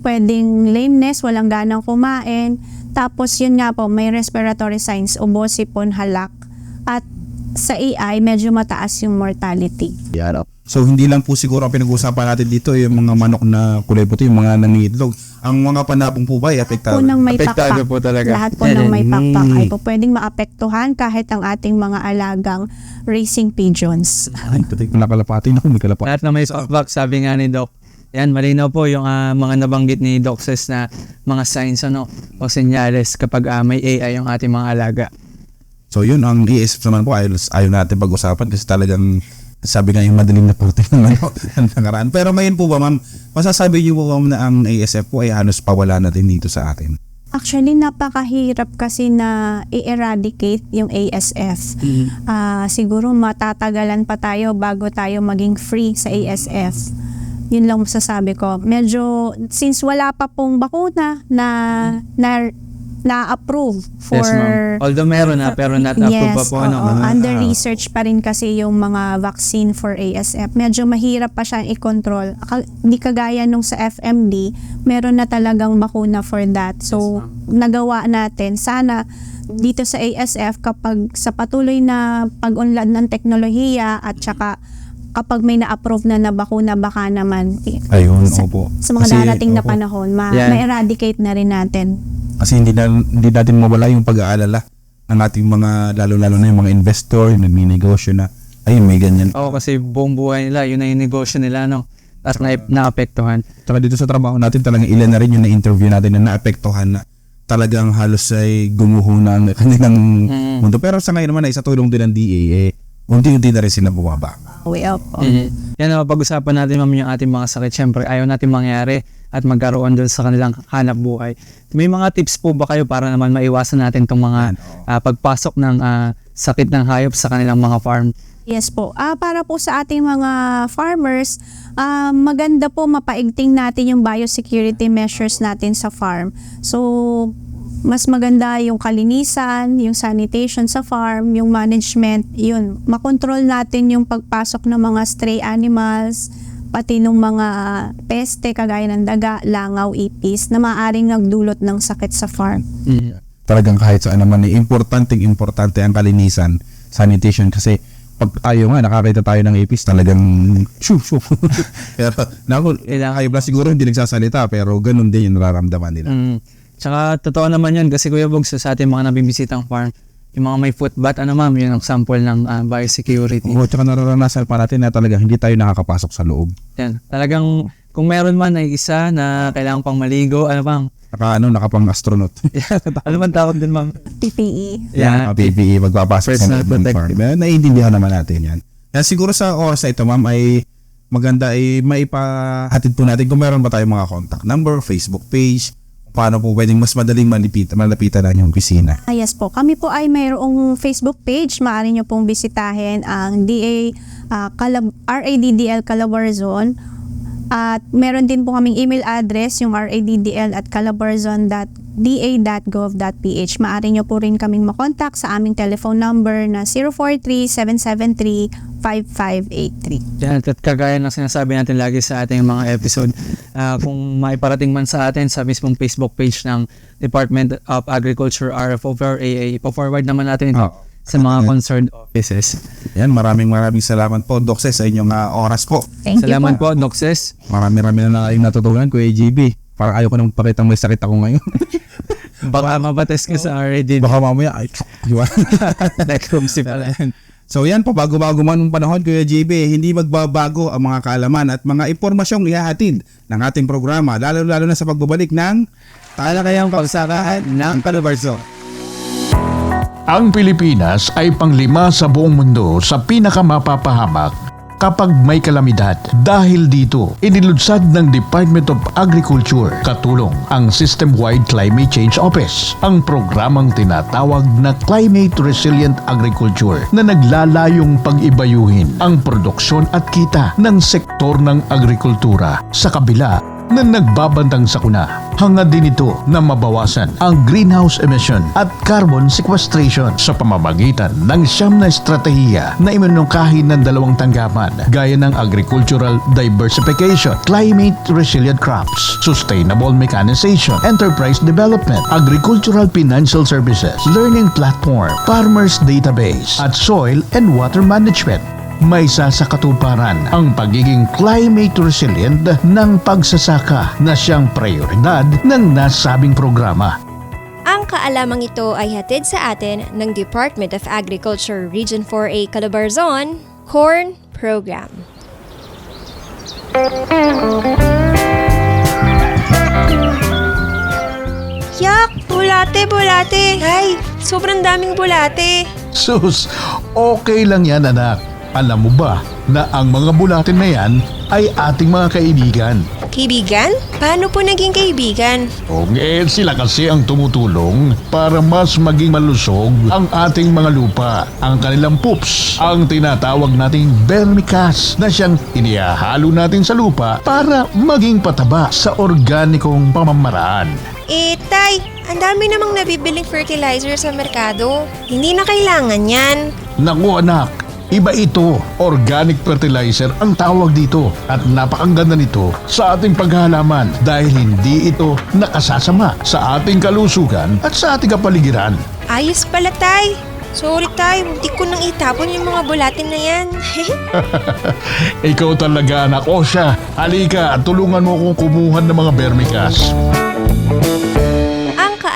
pwedeng lameness, walang ganang kumain, tapos yun nga po, may respiratory signs, ubo, sipon, halak, at sa AI, medyo mataas yung mortality. So hindi lang po siguro ang pinag-uusapan natin dito yung mga manok na kulay puti, yung mga nangingitlog. Ang mga panabong po ba ay apektado? Lahat po ng may Apektado pakpak. po talaga. Lahat po ng may pakpak ay po pwedeng maapektuhan kahit ang ating mga alagang racing pigeons. Ay, patay ko nakalapati. Naku, may kalapati. Lahat na may pakpak, sabi nga ni Doc. Yan, malinaw po yung mga nabanggit ni Doc Ses na mga signs o senyales kapag may AI yung ating mga alaga. So yun, ang ESF naman po ayaw natin pag-usapan kasi talagang sabi nga yung madaling na protein ng nakaraan. Pero ngayon po ba ma'am, masasabi niyo po ma'am na ang ASF po ay halos pawala na din dito sa atin? Actually, napakahirap kasi na i-eradicate yung ASF. Siguro matatagalan pa tayo bago tayo maging free sa ASF. Yun lang masasabi ko. Medyo, since wala pa pong bakuna na-approve for... Yes, ma'am. Although meron na, pero not approve pa po. Under research pa rin kasi yung mga vaccine for ASF. Medyo mahirap pa siyang i-control. Hindi kagaya nung sa FMD, meron na talagang bakuna for that. So, nagawa natin. Sana dito sa ASF, kapag sa patuloy na pag-unlad ng teknolohiya at saka kapag may na-approve na bakuna, baka naman opo. Sa mga darating na panahon, ma-eradicate na rin natin. Kasi hindi natin mawala yung pag-aalala ng ating mga, lalo-lalo na yung mga investor, yung nagninegosyo na, ayun, may ganyan. Kasi buong buhay nila, yun na yung negosyo nila, at naapektuhan. Saka dito sa trabaho natin, talagang ilan na rin yung na-interview natin na naapektuhan na talagang halos ay gumuho na ang kanilang mundo. Pero sa ngayon naman ay sa tulong din ng DA, unti-unti na rin sila bumaba. Yan na, pag-usapan natin ma'am yung ating mga sakit. Siyempre, ayaw natin mangyari at magkaroon doon sa kanilang hanap buhay. May mga tips po ba kayo para naman maiwasan natin itong mga pagpasok ng sakit ng hayop sa kanilang mga farm? Yes po. Para po sa ating mga farmers, maganda po mapaigting natin yung biosecurity measures natin sa farm. So, mas maganda yung kalinisan, yung sanitation sa farm, yung management, yun. Makontrol natin yung pagpasok ng mga stray animals, pati ng mga peste kagaya ng daga, langaw, ipis na maaaring nagdulot ng sakit sa farm. Talagang kahit saan naman, importante ang kalinisan, sanitation, kasi pag tayo nga, nakakita tayo ng ipis, talagang shoo. Pero, hayop lang siguro hindi nagsasalita, pero ganun din yung nararamdaman nila. Tsaka totoo naman yun kasi Kuya Bogs sa ating mga nabibisitang farm, yung mga may footbath, ma'am, yun ang sample ng biosecurity. Tsaka nararanasan pa natin na talagang hindi tayo nakakapasok sa loob. Yan. Talagang kung meron man ay isa na kailangan pang maligo, nakapang astronaut. Ano man tawag din, ma'am? PPE. PPE, magpapasok sa farm. Naiintindihan naman natin yan. Yan siguro sa oras na ito, ma'am, ay maganda ay maipahatid po natin kung meron ba tayong mga contact number, Facebook page, paano po pwedeng mas madaling malapitan na yung opisina. Yes po. Kami po ay mayroong Facebook page. Maaari nyo pong bisitahin ang RADDL Calabarzon. At meron din po kaming email address, yung raddl@calabarzon.da.gov.ph. Maaari nyo po rin kaming makontak sa aming telephone number na 043-773-5583. Yan, at kagaya ng sinasabi natin lagi sa ating mga episode, kung maiparating man sa atin sa mismong Facebook page ng Department of Agriculture RFO4AA, ipo-forward naman natin ito sa mga concerned offices. Yan, maraming salamat po, Doc Ses, sa inyong oras po. Salamat po, Doc Ses. Marami na kayong natutunan, Kuya JB. Parang ayaw ko nang pakitang may sakit ako ngayon. Baka mabates ka sa RAD. Baka mamaya, So yan po, bago-bago man ng panahon, Kuya JB, hindi magbabago ang mga kaalaman at mga impormasyong ihahatid ng ating programa, lalo-lalo na sa pagbabalik ng Talakayang Pagsakahan ng Calabarzon. Ang Pilipinas ay panglima sa buong mundo sa pinakamapapahamak kapag may kalamidad. Dahil dito, inilunsad ng Department of Agriculture katulong ang System-Wide Climate Change Office, ang programang tinatawag na Climate Resilient Agriculture na naglalayong pag-ibayuhin ang produksyon at kita ng sektor ng agrikultura sa kabila na nagbabantang sakuna. Hangad din ito na mabawasan ang greenhouse emission at carbon sequestration sa pamamagitan ng siyam na estratehiya na iminungkahi ng dalawang tanggapan gaya ng agricultural diversification, climate resilient crops, sustainable mechanization, enterprise development, agricultural financial services, learning platform, farmers database, at soil and water management. May sasakatuparan ang pagiging climate resilient ng pagsasaka na siyang prioridad ng nasabing programa. Ang kaalamang ito ay hatid sa atin ng Department of Agriculture Region 4A Calabarzon Corn Program. Yak! Bulate! Ay, sobrang daming bulate. Sus, okay lang yan anak. Alam mo ba na ang mga bulatin na yan ay ating mga kaibigan? Kaibigan? Paano po naging kaibigan? Sila kasi ang tumutulong para mas maging malusog ang ating mga lupa. Ang kanilang poops, ang tinatawag nating vermicast na siyang inihahalo natin sa lupa para maging pataba sa organikong pamamaraan. Tay, ang dami namang nabibiling fertilizer sa merkado. Hindi na kailangan yan. Naku anak, iba ito, organic fertilizer ang tawag dito at napakaganda nito sa ating paghahalaman dahil hindi ito nakasasama sa ating kalusugan at sa ating kapaligiran. Ayos pala, Tay. Sorry, Tay. Hindi ko nang itapon yung mga bulatin na yan. Ikaw talaga anak. O siya, halika at tulungan mo akong kumuha ng mga vermicast.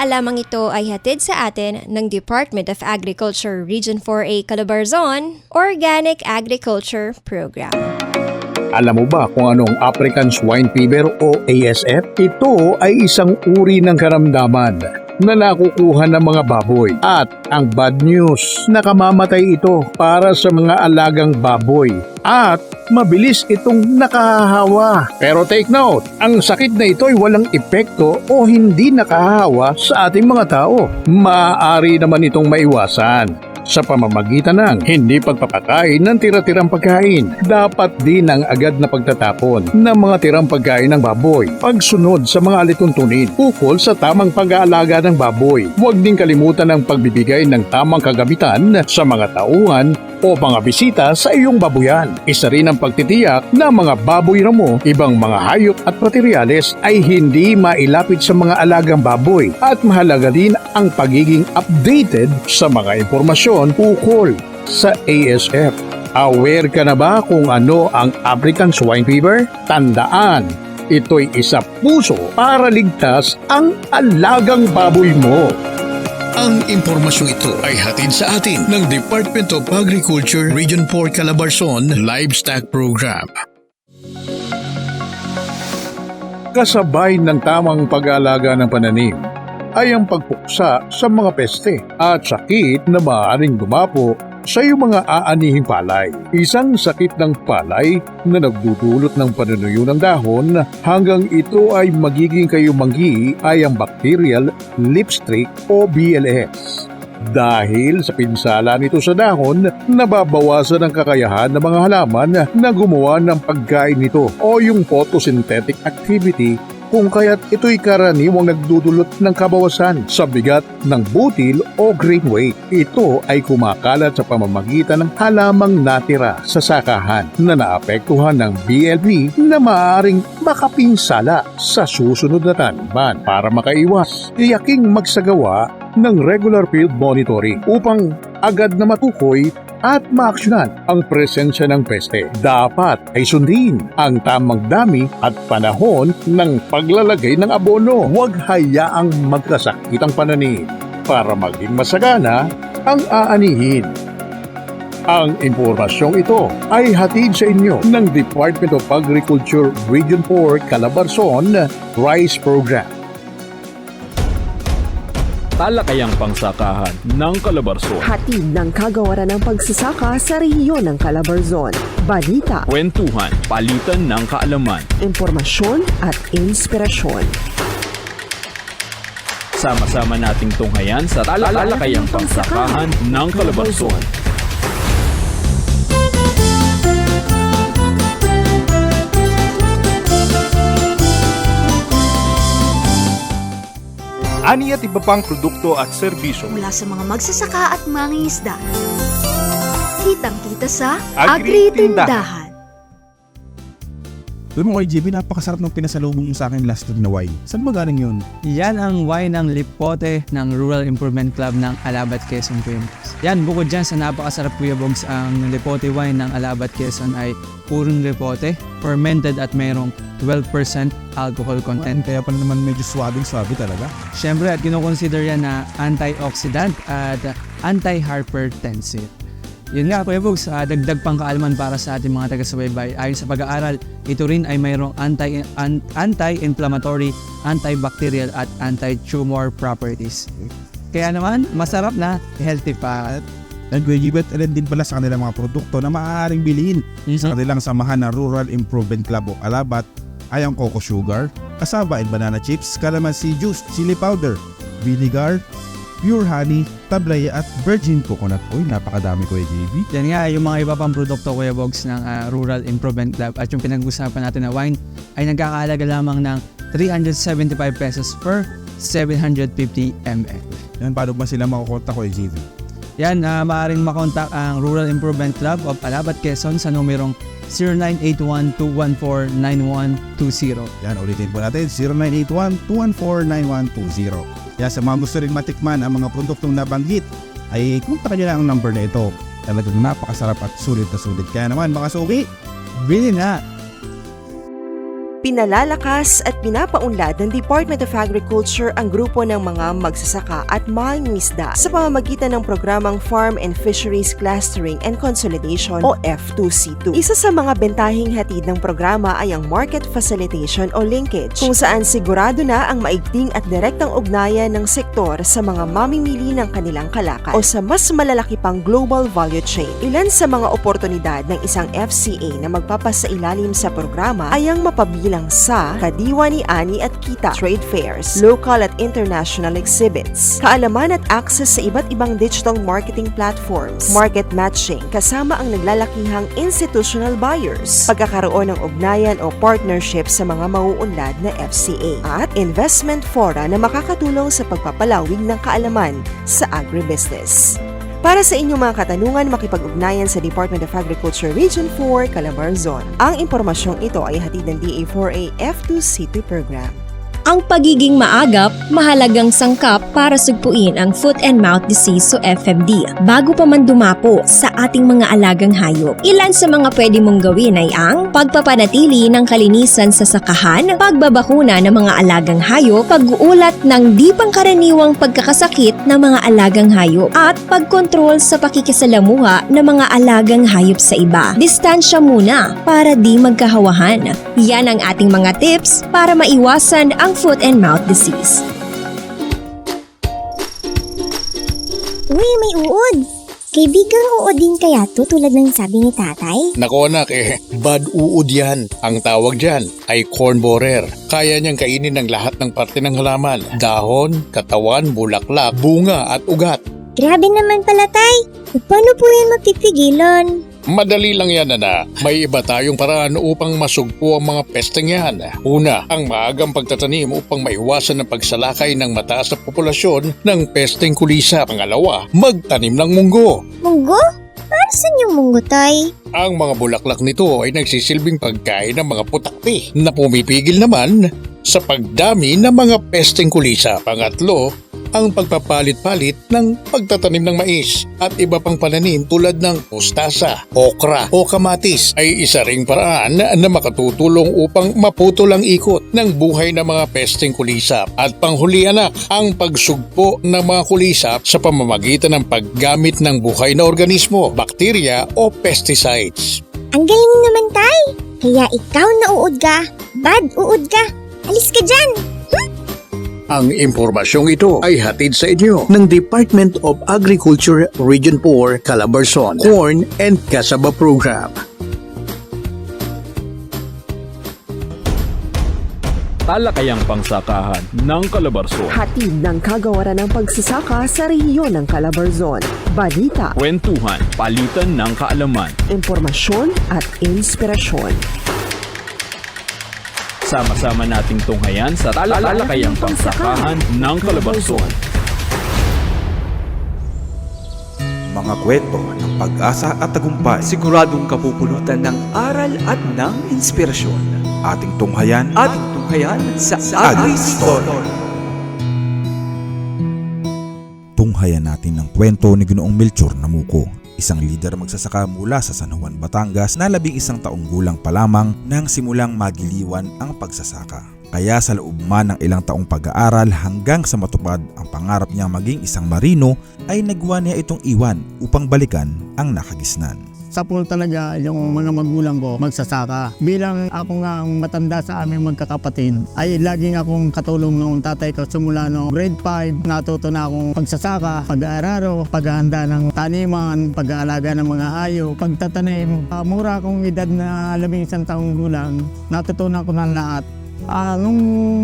Kaalamang ito ay hatid sa atin ng Department of Agriculture Region 4A Calabarzon Organic Agriculture Program. Alam mo ba kung anong African Swine Fever o ASF? Ito ay isang uri ng karamdaman na nakukuha ng mga baboy. At ang bad news, nakamamatay ito para sa mga alagang baboy. At mabilis itong nakahahawa. Pero take note, ang sakit na ito ay walang epekto o hindi nakahahawa sa ating mga tao. Maaari naman itong maiwasan sa pamamagitan ng hindi pagpapakain ng tira-tirang pagkain. Dapat din ang agad na pagtatapon ng mga tirang pagkain ng baboy. Pagsunod sa mga alituntunin ukol sa tamang pag-aalaga ng baboy. Huwag din kalimutan ang pagbibigay ng tamang kagamitan sa mga tauhan o mga bisita sa iyong babuyan. Isa rin ang pagtitiyak na mga baboy na mo, ibang mga hayop at materyales ay hindi mailapit sa mga alagang baboy at mahalaga din ang pagiging updated sa mga impormasyon ukol sa ASF. Aware ka na ba kung ano ang African Swine Fever? Tandaan, ito'y isa puso para ligtas ang alagang baboy mo. Ang impormasyong ito ay hatid sa atin ng Department of Agriculture Region 4 Calabarzon Livestock Program. Kasabay ng tamang pag-aalaga ng pananim ay ang pagpuksa sa mga peste at sakit na maaaring dumapo sa iyong mga aanihing palay. Isang sakit ng palay na nagdudulot ng panunuyo ng dahon hanggang ito ay magiging kayumanggi ay ang bacterial leaf streak o BLS. Dahil sa pinsala nito sa dahon, nababawasan ang kakayahan ng mga halaman na gumawa ng pagkain nito o yung photosynthetic activity, kung kaya't ito'y karaniwang nagdudulot ng kabawasan sa bigat ng butil o grain weight. Ito ay kumakalat sa pamamagitan ng halamang natira sa sakahan na naapektuhan ng BLP na maaaring makapinsala sa susunod na taniman. Para makaiwas, tiyaking magsagawa ng regular field monitoring upang agad na matukoy at maaksyonan ang presensya ng peste. Dapat ay sundin ang tamang dami at panahon ng paglalagay ng abono. Huwag hayaang magkasakit ang pananim para maging masagana ang aanihin. Ang impormasyong ito ay hatid sa inyo ng Department of Agriculture Region 4 Calabarzon Rice Program. talakayang pangsakahan ng Calabarzon. Hatid ng kagawaran ng pagsasaka sa rehiyon ng Calabarzon. Balita, Kwentuhan, palitan ng kaalaman. impormasyon at inspirasyon. Sama-sama nating tunghayan sa talakayang pangsakahan ng Calabarzon. Ani at iba pang produkto at serbisyo. Mula sa mga magsasaka at mangingisda. Kitang-kita sa Agri-Tindahan. Agri-Tindahan. Doon mo kay JB, napakasarap ng pinasalubong mo sa akin last week na wine. Saan ba galing yun? Yan ang wine ng Lipote ng Rural Improvement Club ng Alabat, Quezon, Kuya Bogs. Yan, bukod dyan sa napakasarap, Kuya Bogs, ang Lipote wine ng Alabat, Quezon ay purong Lipote, fermented at mayroong 12% alcohol content. Kaya pala naman medyo swabing-swabe talaga. Siyempre, at kinoconsider yan na antioxidant at anti-hypertensive. Yun nga, Kuya Bogs, dagdag pang kaalaman para sa ating mga taga-subaybay. Ayon sa pag-aaral, ito rin ay mayroong anti-inflammatory, antibacterial at anti-tumor properties. Kaya naman, masarap na, healthy pa. And Kuya JB, alin din pala sa kanilang mga produkto na maaaring bilhin sa kanilang samahan ng Rural Improvement Club o Alabat ay ang cocoa sugar, cassava and banana chips, calamansi juice, chili powder, vinegar, pure honey, tablaya at virgin coconut oil. Napakadami, Kuya JB. Yan nga, yung mga iba pang produkto, Kuya Bogs, ng Rural Improvement Club at yung pinag-usapan natin na wine ay nagkakahalaga lamang ng 375 pesos per 750 ml. Yan, paano ba sila makukontak, Kuya JB? Yan, maaaring makontak ang Rural Improvement Club of Alabat, Quezon sa numerong 0981-214-9120. Yan, ulitin po natin, 0981-214-9120. Kaya sa mga gusto rin matikman ang mga produktong nabanggit, ay kontakin nyo lang ang number na ito. Talagang napakasarap at sulit na sulit. Kaya naman, mga suki, bilhin na! Pinalalakas at pinapaunlad ng Department of Agriculture ang grupo ng mga magsasaka at mangingisda sa pamamagitan ng programang Farm and Fisheries Clustering and Consolidation o F2C2. Isa sa mga bentahing hatid ng programa ay ang Market Facilitation o Linkage, kung saan sigurado na ang maigting at direktang ugnayan ng sektor sa mga mamimili ng kanilang kalakal o sa mas malalaki pang global value chain. Ilan sa mga oportunidad ng isang FCA na magpapasailalim sa programa ay ang mapabilang sa kadiwa ni Ani at Kita, trade fairs, local at international exhibits, kaalaman at access sa iba't ibang digital marketing platforms, market matching, kasama ang naglalakihang institutional buyers, pagkakaroon ng ugnayan o partnership sa mga mauunlad na FCA, at investment fora na makakatulong sa pagpapalawig ng kaalaman sa agribusiness. Para sa inyong mga katanungan, makipag-ugnayan sa Department of Agriculture Region 4, Calabarzon. Ang impormasyong ito ay hatid ng DA4A F2C2 program. Ang pagiging maagap, mahalagang sangkap para sugpuin ang foot and mouth disease o FMD bago pa man dumapo sa ating mga alagang hayop. Ilan sa mga pwede mong gawin ay ang pagpapanatili ng kalinisan sa sakahan, pagbabakuna ng mga alagang hayop, pag-uulat ng di pangkaraniwang pagkakasakit ng mga alagang hayop, at pagkontrol sa pakikisalamuha ng mga alagang hayop sa iba. Distansya muna para di magkahawahan. Yan ang ating mga tips para maiwasan ang foot and mouth disease. Uy, may uod! Kaibigang uod din kaya to tulad ng sabi ni tatay? Nako anak bad uod yan. Ang tawag dyan ay corn borer. Kaya niyang kainin ng lahat ng parte ng halaman. Dahon, katawan, bulaklak, bunga at ugat. Grabe naman pala, tay! Paano po yan mapipigilan? Madali lang yan, Ana. May iba tayong paraan upang masugpo ang mga pesteng yan. Una, ang maagang pagtatanim upang maiwasan ang pagsalakay ng mataas na populasyon ng pesteng kulisa. Pangalawa, magtanim ng munggo. Munggo? Para saan yung munggo, tay? Ang mga bulaklak nito ay nagsisilbing pagkain ng mga putakti na pumipigil naman sa pagdami ng mga pesteng kulisa. Pangatlo, ang pagpapalit-palit ng pagtatanim ng mais at iba pang pananim tulad ng mustasa, okra o kamatis ay isa ring paraan na makatutulong upang maputol ang ikot ng buhay ng mga pesteng kulisap. At panghuli anak, ang pagsugpo ng mga kulisap sa pamamagitan ng paggamit ng buhay na organismo, bakterya o pesticides. Ang galing naman, tay! Kaya ikaw na uod ka, bad uod ka. Alis ka dyan! Ang impormasyong ito ay hatid sa inyo ng Department of Agriculture Region 4 Calabarzon Corn and Cassava Program. Talakayang pangsakahan ng Calabarzon. Hatid ng kagawaran ng pagsasaka sa rehiyon ng Calabarzon. Balita, Kwentuhan, palitan ng kaalaman. impormasyon at inspirasyon. Sama-sama nating tunghayan sa talakayang pangsakahan ng Calabarzon. Mga kwento ng pag-asa at tagumpay. Siguradong kapupulutan ng aral at ng inspirasyon. Ating tunghayan Sa Agri-Story. Tunghayan natin ng kwento ni Ginoong Melchor Namuco, isang lider magsasaka mula sa San Juan, Batangas na 11 taong gulang pa lamang nang simulang magiliwan ang pagsasaka. Kaya sa loob man ng ilang taong pag-aaral hanggang sa matupad ang pangarap niya maging isang marino, ay nagawa niya itong iwan upang balikan ang nakagisnan. Sapul talaga yung mga magulang ko magsasaka. Bilang ako nga ang matanda sa aming magkakapatid, ay laging akong katulong ng tatay ko simula no grade 5. Natuto na akong pagsasaka, pag-aararo, paghahanda ng taniman, pag-aalaga ng mga hayop, pagtatanim. Mura akong edad na 11 taong gulang, natutunan ko ng lahat. Nung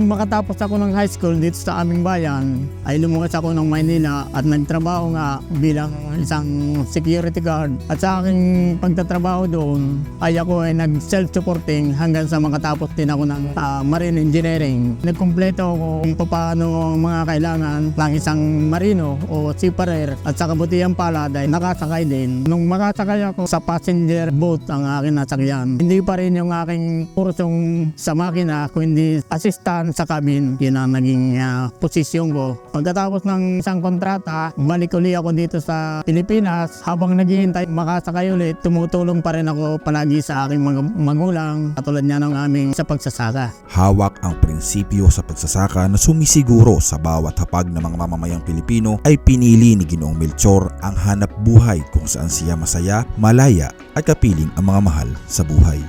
makatapos ako ng high school dito sa aming bayan, ay lumuwas ako ng Maynila at nagtrabaho nga bilang isang security guard. At sa aking pagtatrabaho doon, ay ako ay nag-self-supporting hanggang sa makatapos din ako ng marine engineering. Nagkumpleto ako kung paano ang mga kailangan ng isang marino o seafarer at sa kabutihan palad ay nakasakay din. Nung makasakay ako sa passenger boat ang aking nasakyan, hindi pa rin yung aking kursong sa makina, kundi assistant sa cabin. Yun ang naging posisyon ko. Pagkatapos ng isang kontrata, balik uli ako dito sa Pilipinas. Habang naghihintay makasakay ulit, tumutulong pa rin ako palagi sa aking mga magulang, katulad niya ng aming sa pagsasaka. Hawak ang prinsipyo sa pagsasaka na sumisiguro sa bawat hapag ng mga mamamayang Pilipino, ay pinili ni Ginoong Melchor ang hanap buhay kung saan siya masaya, malaya at kapiling ang mga mahal sa buhay.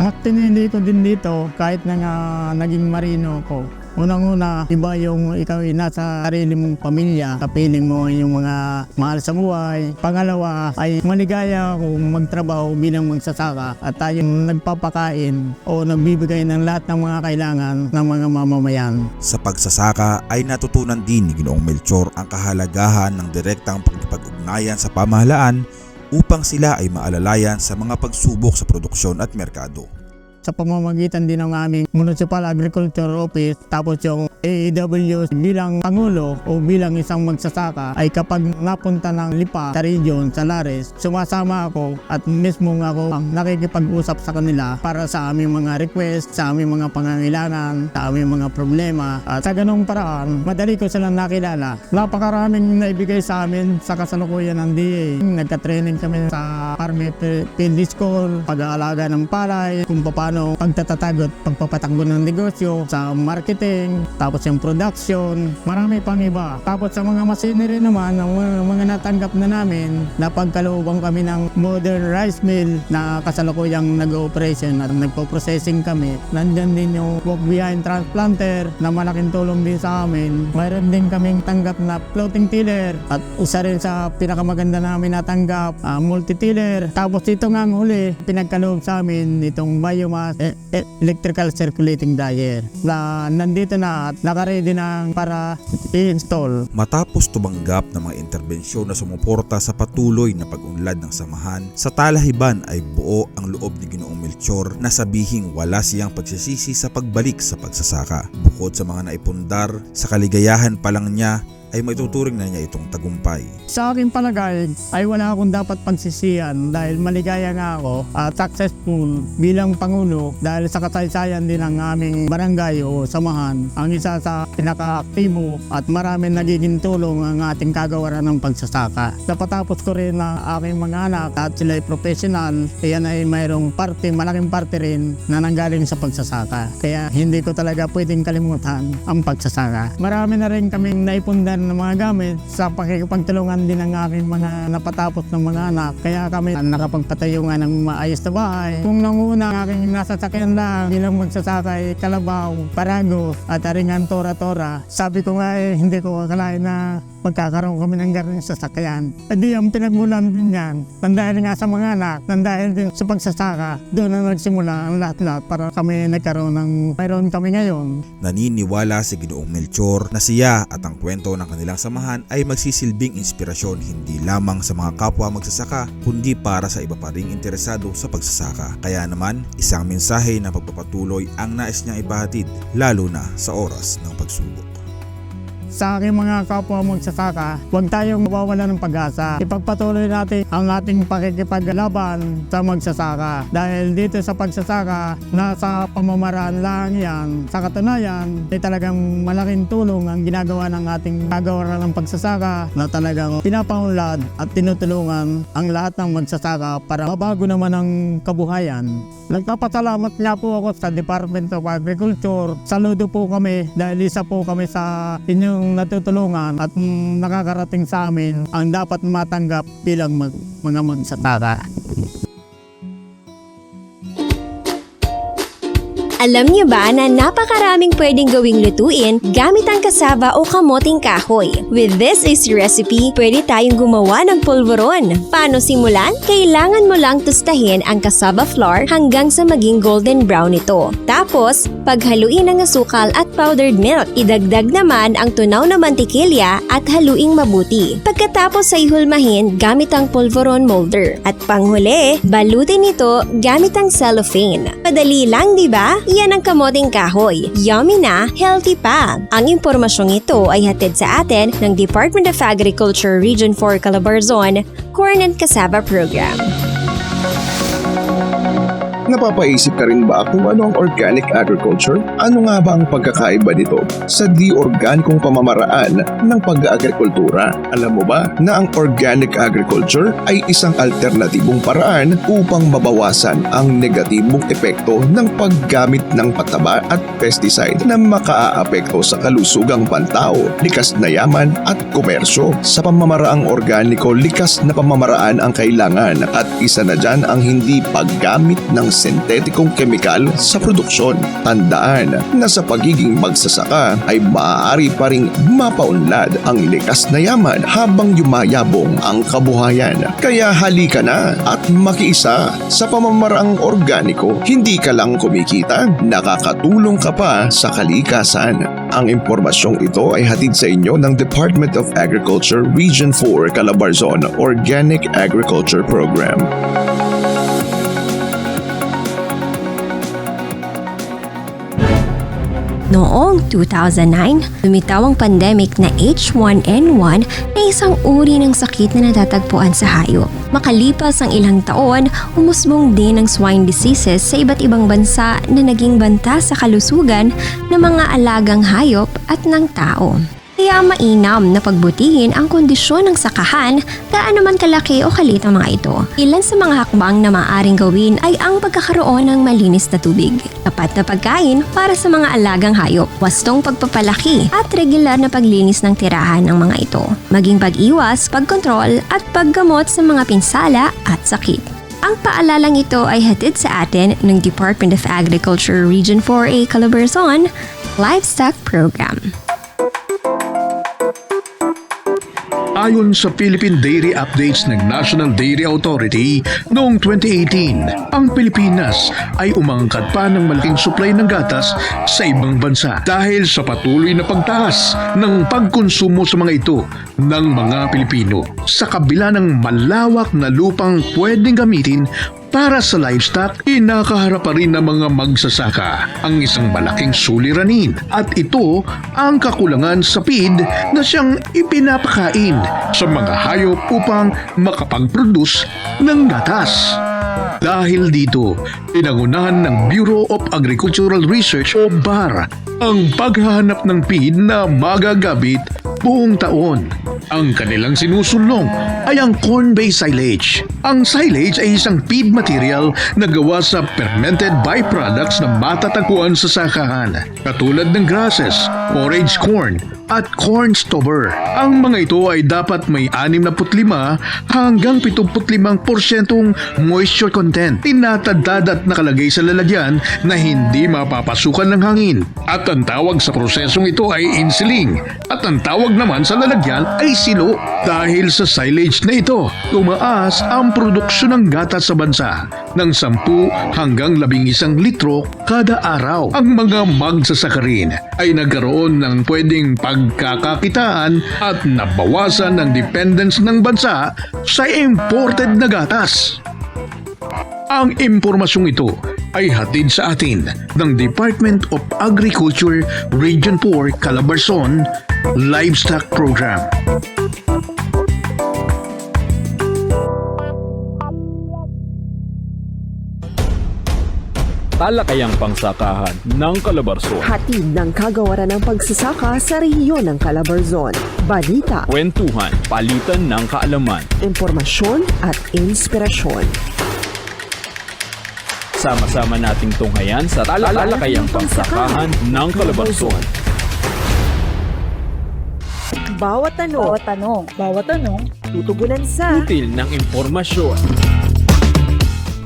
At pinili ko din dito kahit na nga naging marino ko. Unang-una, iba yung ikaw ay nasa sarili mong pamilya, kapiling mo yung mga mahal sa buhay. Pangalawa ay maligaya kung magtrabaho bilang magsasaka at tayong nagpapakain o nagbibigay ng lahat ng mga kailangan ng mga mamamayan. Sa pagsasaka ay natutunan din ni Ginoong Melchor ang kahalagahan ng direktang pagkipag-ugnayan sa pamahalaan upang sila ay maalalayan sa mga pagsubok sa produksyon at merkado. Sa pamamagitan din ng aming Municipal Agriculture Office, tapos yung AEW bilang Pangulo o bilang isang magsasaka, ay kapag napunta ng Lipa sa region, sa Lares, sumasama ako at mismo ako ang nakikipag-usap sa kanila para sa aming mga request, sa aming mga pangangailangan, sa aming mga problema. At sa ganong paraan, madali ko silang nakilala. Napakaraming naibigay sa amin sa kasalukuyan ng DA. Nagka-training kami sa Army Field School, pag-aalaga ng palay, kung paano pagtatatag at pagpapatakbo ng negosyo, sa marketing, tapos yung production, marami pang iba. Tapos sa mga machinery naman, ang mga natanggap na namin, napagkalooban kami ng modern rice mill na kasalukuyang nag-operation at nagpo-processing kami. Nandyan din yung walk behind transplanter na malaking tulong din sa amin. Mayroon din kaming tanggap na floating tiller at isa rin sa pinakamaganda namin natanggap, multi-tiller. Tapos ito nga ang huli, pinagkaloob sa amin itong biomass electrical circulating dryer na nandito na at nakaready na para i-install. Matapos tumanggap ng mga interbensyon na sumuporta sa patuloy na pag-unlad ng samahan, sa talahiban ay buo ang loob ni Ginoong Melchor na sabihing wala siyang pagsisisi sa pagbalik sa pagsasaka. Bukod sa mga naipundar, sa kaligayahan pa lang niya ay maituturing na niya itong tagumpay. Sa aking palagay ay wala akong dapat pagsisiyan dahil maligaya nga ako at successful bilang Pangulo dahil sa kasaysayan din ng aming barangay o samahan. Ang isa sa pinaka-aktibo at maraming nagiging tulong ang ating kagawaran ng pagsasaka. Sa patapos ko rin na aking mga anak at sila ay professional, yan ay mayroong parte, malaking parte rin na nanggaling sa pagsasaka. Kaya hindi ko talaga pwedeng kalimutan ang pagsasaka. Marami na rin kaming naipundan ng mga gamit sa pakikipagtulungan din ng aking mga napatapos ng mga anak. Kaya kami nakapagpatayo nga ng maayos na bahay. Kung nanguna ang aking nasasakyan lang bilang magsasakay, kalabaw, paragos at aringan tora-tora. Sabi ko nga hindi ko akalain na magkakaroon kami ng ganung sasakyan. Hindi ang pinagmulan din yan. Nandahil nga sa mga anak, nandahil din sa pagsasaka. Doon na nagsimula ang lahat-lahat para kami nagkaroon ng mayroon kami ngayon. Naniniwala si Ginoong Melchor na siya at ang kwento ng kanilang samahan ay magsisilbing inspirasyon hindi lamang sa mga kapwa magsasaka kundi para sa iba pa ring interesado sa pagsasaka. Kaya naman, isang mensahe na pagpapatuloy ang nais niyang ipahatid lalo na sa oras ng pagsubok. Sa aking mga kapwa magsasaka, huwag tayong mawawala ng pag-asa. Ipagpatuloy natin ang ating pakikipaglaban sa magsasaka. Dahil dito sa pagsasaka, nasa pamamaraan lang yan. Sa katunayan, ay talagang malaking tulong ang ginagawa ng ating kagawaran ng pagsasaka na talagang pinapaunlad at tinutulungan ang lahat ng magsasaka para mabago naman ang kabuhayan. Nagpapasalamat nga po ako sa Department of Agriculture. Saludo po kami dahil isa po kami sa inyong natutulungan at nakakarating sa amin ang dapat matanggap bilang mga magsasaka. Alam niyo ba na napakaraming pwedeng gawing lutuin gamit ang kasaba o kamoting kahoy? With this easy recipe, pwede tayong gumawa ng polvoron. Paano simulan? Kailangan mo lang tustahin ang cassava flour hanggang sa maging golden brown ito. Tapos, paghaluin ang asukal at powdered milk. Idagdag naman ang tunaw na mantikilya at haluing mabuti. Pagkatapos ay hulmahin gamit ang polvoron molder. At panghuli, balutin ito gamit ang cellophane. Madali lang, di ba? Yan ang kamoting kahoy. Yummy na, healthy pa. Ang impormasyong ito ay hatid sa atin ng Department of Agriculture Region 4 Calabarzon Corn and Cassava Program. Napapaisip ka rin ba kung ano ang organic agriculture? Ano nga ba ang pagkakaiba nito sa di-organikong pamamaraan ng pag-aagrikultura? Alam mo ba na ang organic agriculture ay isang alternatibong paraan upang mabawasan ang negatibong epekto ng paggamit ng pataba at pesticide na makaaapekto sa kalusugang pantao, likas na yaman at komersyo. Sa pamamaraang organiko, likas na pamamaraan ang kailangan at isa na dyan ang hindi paggamit ng sintetikong kemikal sa produksyon. Tandaan na sa pagiging magsasaka ay maaari pa ring mapaunlad ang likas na yaman habang yumayabong ang kabuhayan. Kaya halika na at makiisa sa pamamaraang organiko. Hindi ka lang kumikita, nakakatulong ka pa sa kalikasan. Ang impormasyong ito ay hatid sa inyo ng Department of Agriculture Region 4 Calabarzon Organic Agriculture Program. Noong 2009, lumitaw ang pandemic na H1N1 na isang uri ng sakit na natatagpuan sa hayop. Makalipas ang ilang taon, umusbong din ang swine diseases sa iba't ibang bansa na naging banta sa kalusugan ng mga alagang hayop at ng tao. Kaya mainam na pagbutihin ang kondisyon ng sakahan, gaano man kalaki o kalit ang mga ito. Ilan sa mga hakbang na maaaring gawin ay ang pagkakaroon ng malinis na tubig, tapat na pagkain para sa mga alagang hayop, wastong pagpapalaki at regular na paglinis ng tirahan ng mga ito, maging pag-iwas, pagkontrol at paggamot sa mga pinsala at sakit. Ang paalalang ito ay hatid sa atin ng Department of Agriculture Region 4A Calabarzon Livestock Program. Ayon sa Philippine Dairy Updates ng National Dairy Authority noong 2018, ang Pilipinas ay umangkat pa ng malaking supply ng gatas sa ibang bansa dahil sa patuloy na pagtaas ng pagkonsumo sa mga ito ng mga Pilipino. Sa kabila ng malawak na lupang pwedeng gamitin para sa livestock, inakaharap pa rin ng mga magsasaka ang isang malaking suliranin at ito ang kakulangan sa feed na siyang ipinapakain sa mga hayop upang makapag-produce ng gatas. Dahil dito, pinangunahan ng Bureau of Agricultural Research o BAR ang paghahanap ng feed na magagamit buong taon Ang kanilang sinusulong ay ang corn-based silage. Ang silage ay isang feed material na gawa sa fermented byproducts na matatagpuan sa sakahan, katulad ng grasses, forage corn, at corn stubber. Ang mga ito ay dapat may 65 hanggang 75% moisture content. Tinatadad at nakalagay sa lalagyan na hindi mapapasukan ng hangin. At ang tawag sa prosesong ito ay insiling. At ang tawag naman sa lalagyan ay silo. Dahil sa silage na ito, tumaas ang produksyon ng gatas sa bansa ng 10 hanggang 11 litro kada araw. Ang mga magsasakarin ay nagkaroon ng pwedeng pagkakakitaan at nabawasan ng dependence ng bansa sa imported na gatas. Ang impormasyong ito ay hatid sa atin ng Department of Agriculture Region 4 Calabarzon Livestock Program. Talakayang pangsakahan ng Calabarzon. Hatid ng kagawaran ng pagsasaka sa rehiyon ng Calabarzon. Balita, Kwentuhan, palitan ng kaalaman. impormasyon at inspirasyon. Sama-sama nating tunghayan sa talakayang pangsakahan ng Calabarzon. Bawat tanong, tutugunan sa Util ng impormasyon.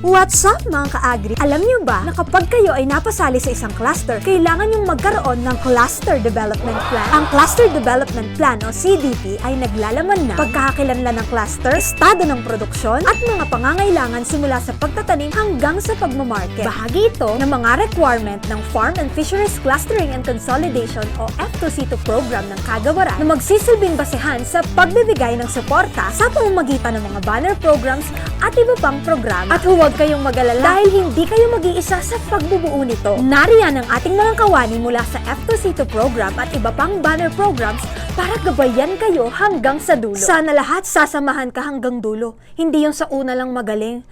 What's up mga ka-agri? Alam niyo ba na kapag kayo ay napasali sa isang cluster, kailangan yung magkaroon ng Cluster Development Plan? Ang Cluster Development Plan o CDP ay naglalaman na pagkakakilanlan ng cluster, estado ng produksyon at mga pangangailangan simula sa pagtatanim hanggang sa pagmamarket. Bahagi ito ng mga requirement ng Farm and Fisheries Clustering and Consolidation o F2C2 program ng kagawaran na magsisilbing basehan sa pagbibigay ng suporta sa pamamagitan ng mga banner programs at iba pang programa. At huwag kayong mag-alala dahil hindi kayo mag-iisa sa pagbubuo nito. Nariyan ang ating mga kawani mula sa F2C2 program at iba pang banner programs para gabayan kayo hanggang sa dulo. Sana lahat sasamahan ka hanggang dulo, hindi yung sa una lang magaling.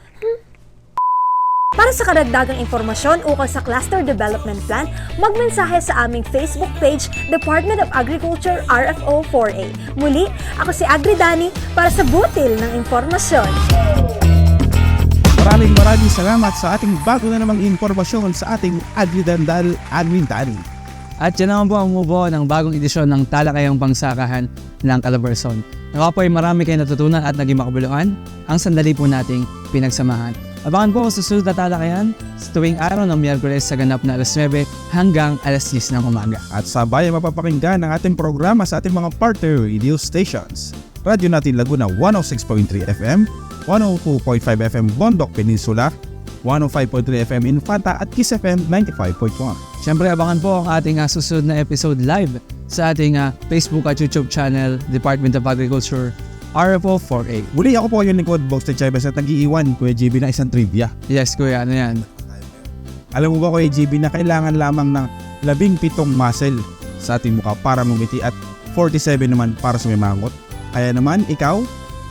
Para sa karagdagang impormasyon ukol sa Cluster Development Plan, magmensahe sa aming Facebook page, Department of Agriculture RFO 4A. Muli, ako si Agri Dani para sa butil ng impormasyon. Maraming salamat sa ating bago na namang impormasyon sa ating Agri-Dandal Admin Dani. At yan naman po ang umubo ng bagong edisyon ng Talakayang Pangsakahan ng Calabarzon. Ako po ay marami kayong natutunan at naging makabuluhan ang sandali po nating pinagsamahan. Abangan po sa susunod na talakayan sa tuwing araw ng Miyerkules sa ganap na alas 9 hanggang alas 10 ng umaga. At sabay mapapakinggan ang ating programa sa ating mga partner radio stations. Radyo natin Laguna 106.3 FM, 102.5 FM Bondok Peninsula, 105.3 FM Infanta at Kiss FM 95.1. Siyempre abangan po ang ating susunod na episode live sa ating Facebook at YouTube channel, Department of Agriculture, RFO 4A. Muli ako po yung lingkod, Box de Chavez at nag-iiwan, Kuya JB, na isang trivia. Yes, Kuya, ano yan? Alam mo ba, Kuya JB, na kailangan lamang ng 17 muscle sa ating mukha para mumiti at 47 naman para sumimangot? Kaya naman, ikaw,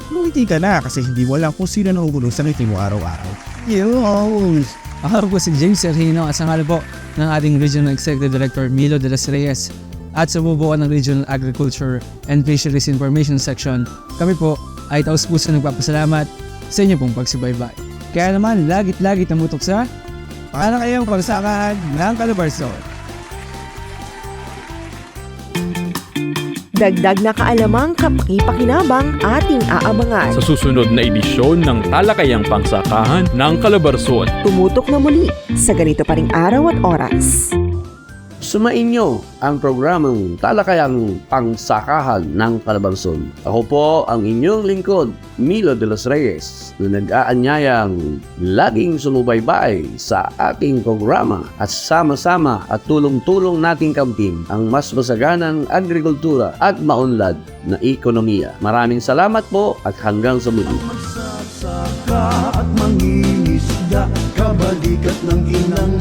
lumiti ka na kasi hindi mo alam kung sino nahuhulog sa ngiti mo araw-araw. Yun! Ako po si James Sergino at sangalo po ng ating Regional Executive Director Milo de los Reyes at sa bubuo ng Regional Agriculture and Fisheries Information Section. Kami po ay taus-puso nagpapasalamat sa inyo pong pagsubaybay. Kaya naman, lagit-lagit na mutok sa Talakayang Pangsakahan ng Calabarzon. Dagdag na kaalamang kapaki-pakinabang ating aabangan. Sa susunod na edisyon ng Talakayang Pangsakahan ng Calabarzon. Tumutok na muli sa ganito pa ring araw at oras. Sumainyo ang programang Talakayang Pangsakahan ng Calabarzon. Ako po ang inyong lingkod, Milo de los Reyes, na nag-aanyayang laging sumubaybay sa ating programa at sama-sama at tulong-tulong nating kamtin ang mas masaganang agrikultura at maunlad na ekonomiya. Maraming salamat po at hanggang sa muli. Magsasaka at mangingisda, kabalikat ng inang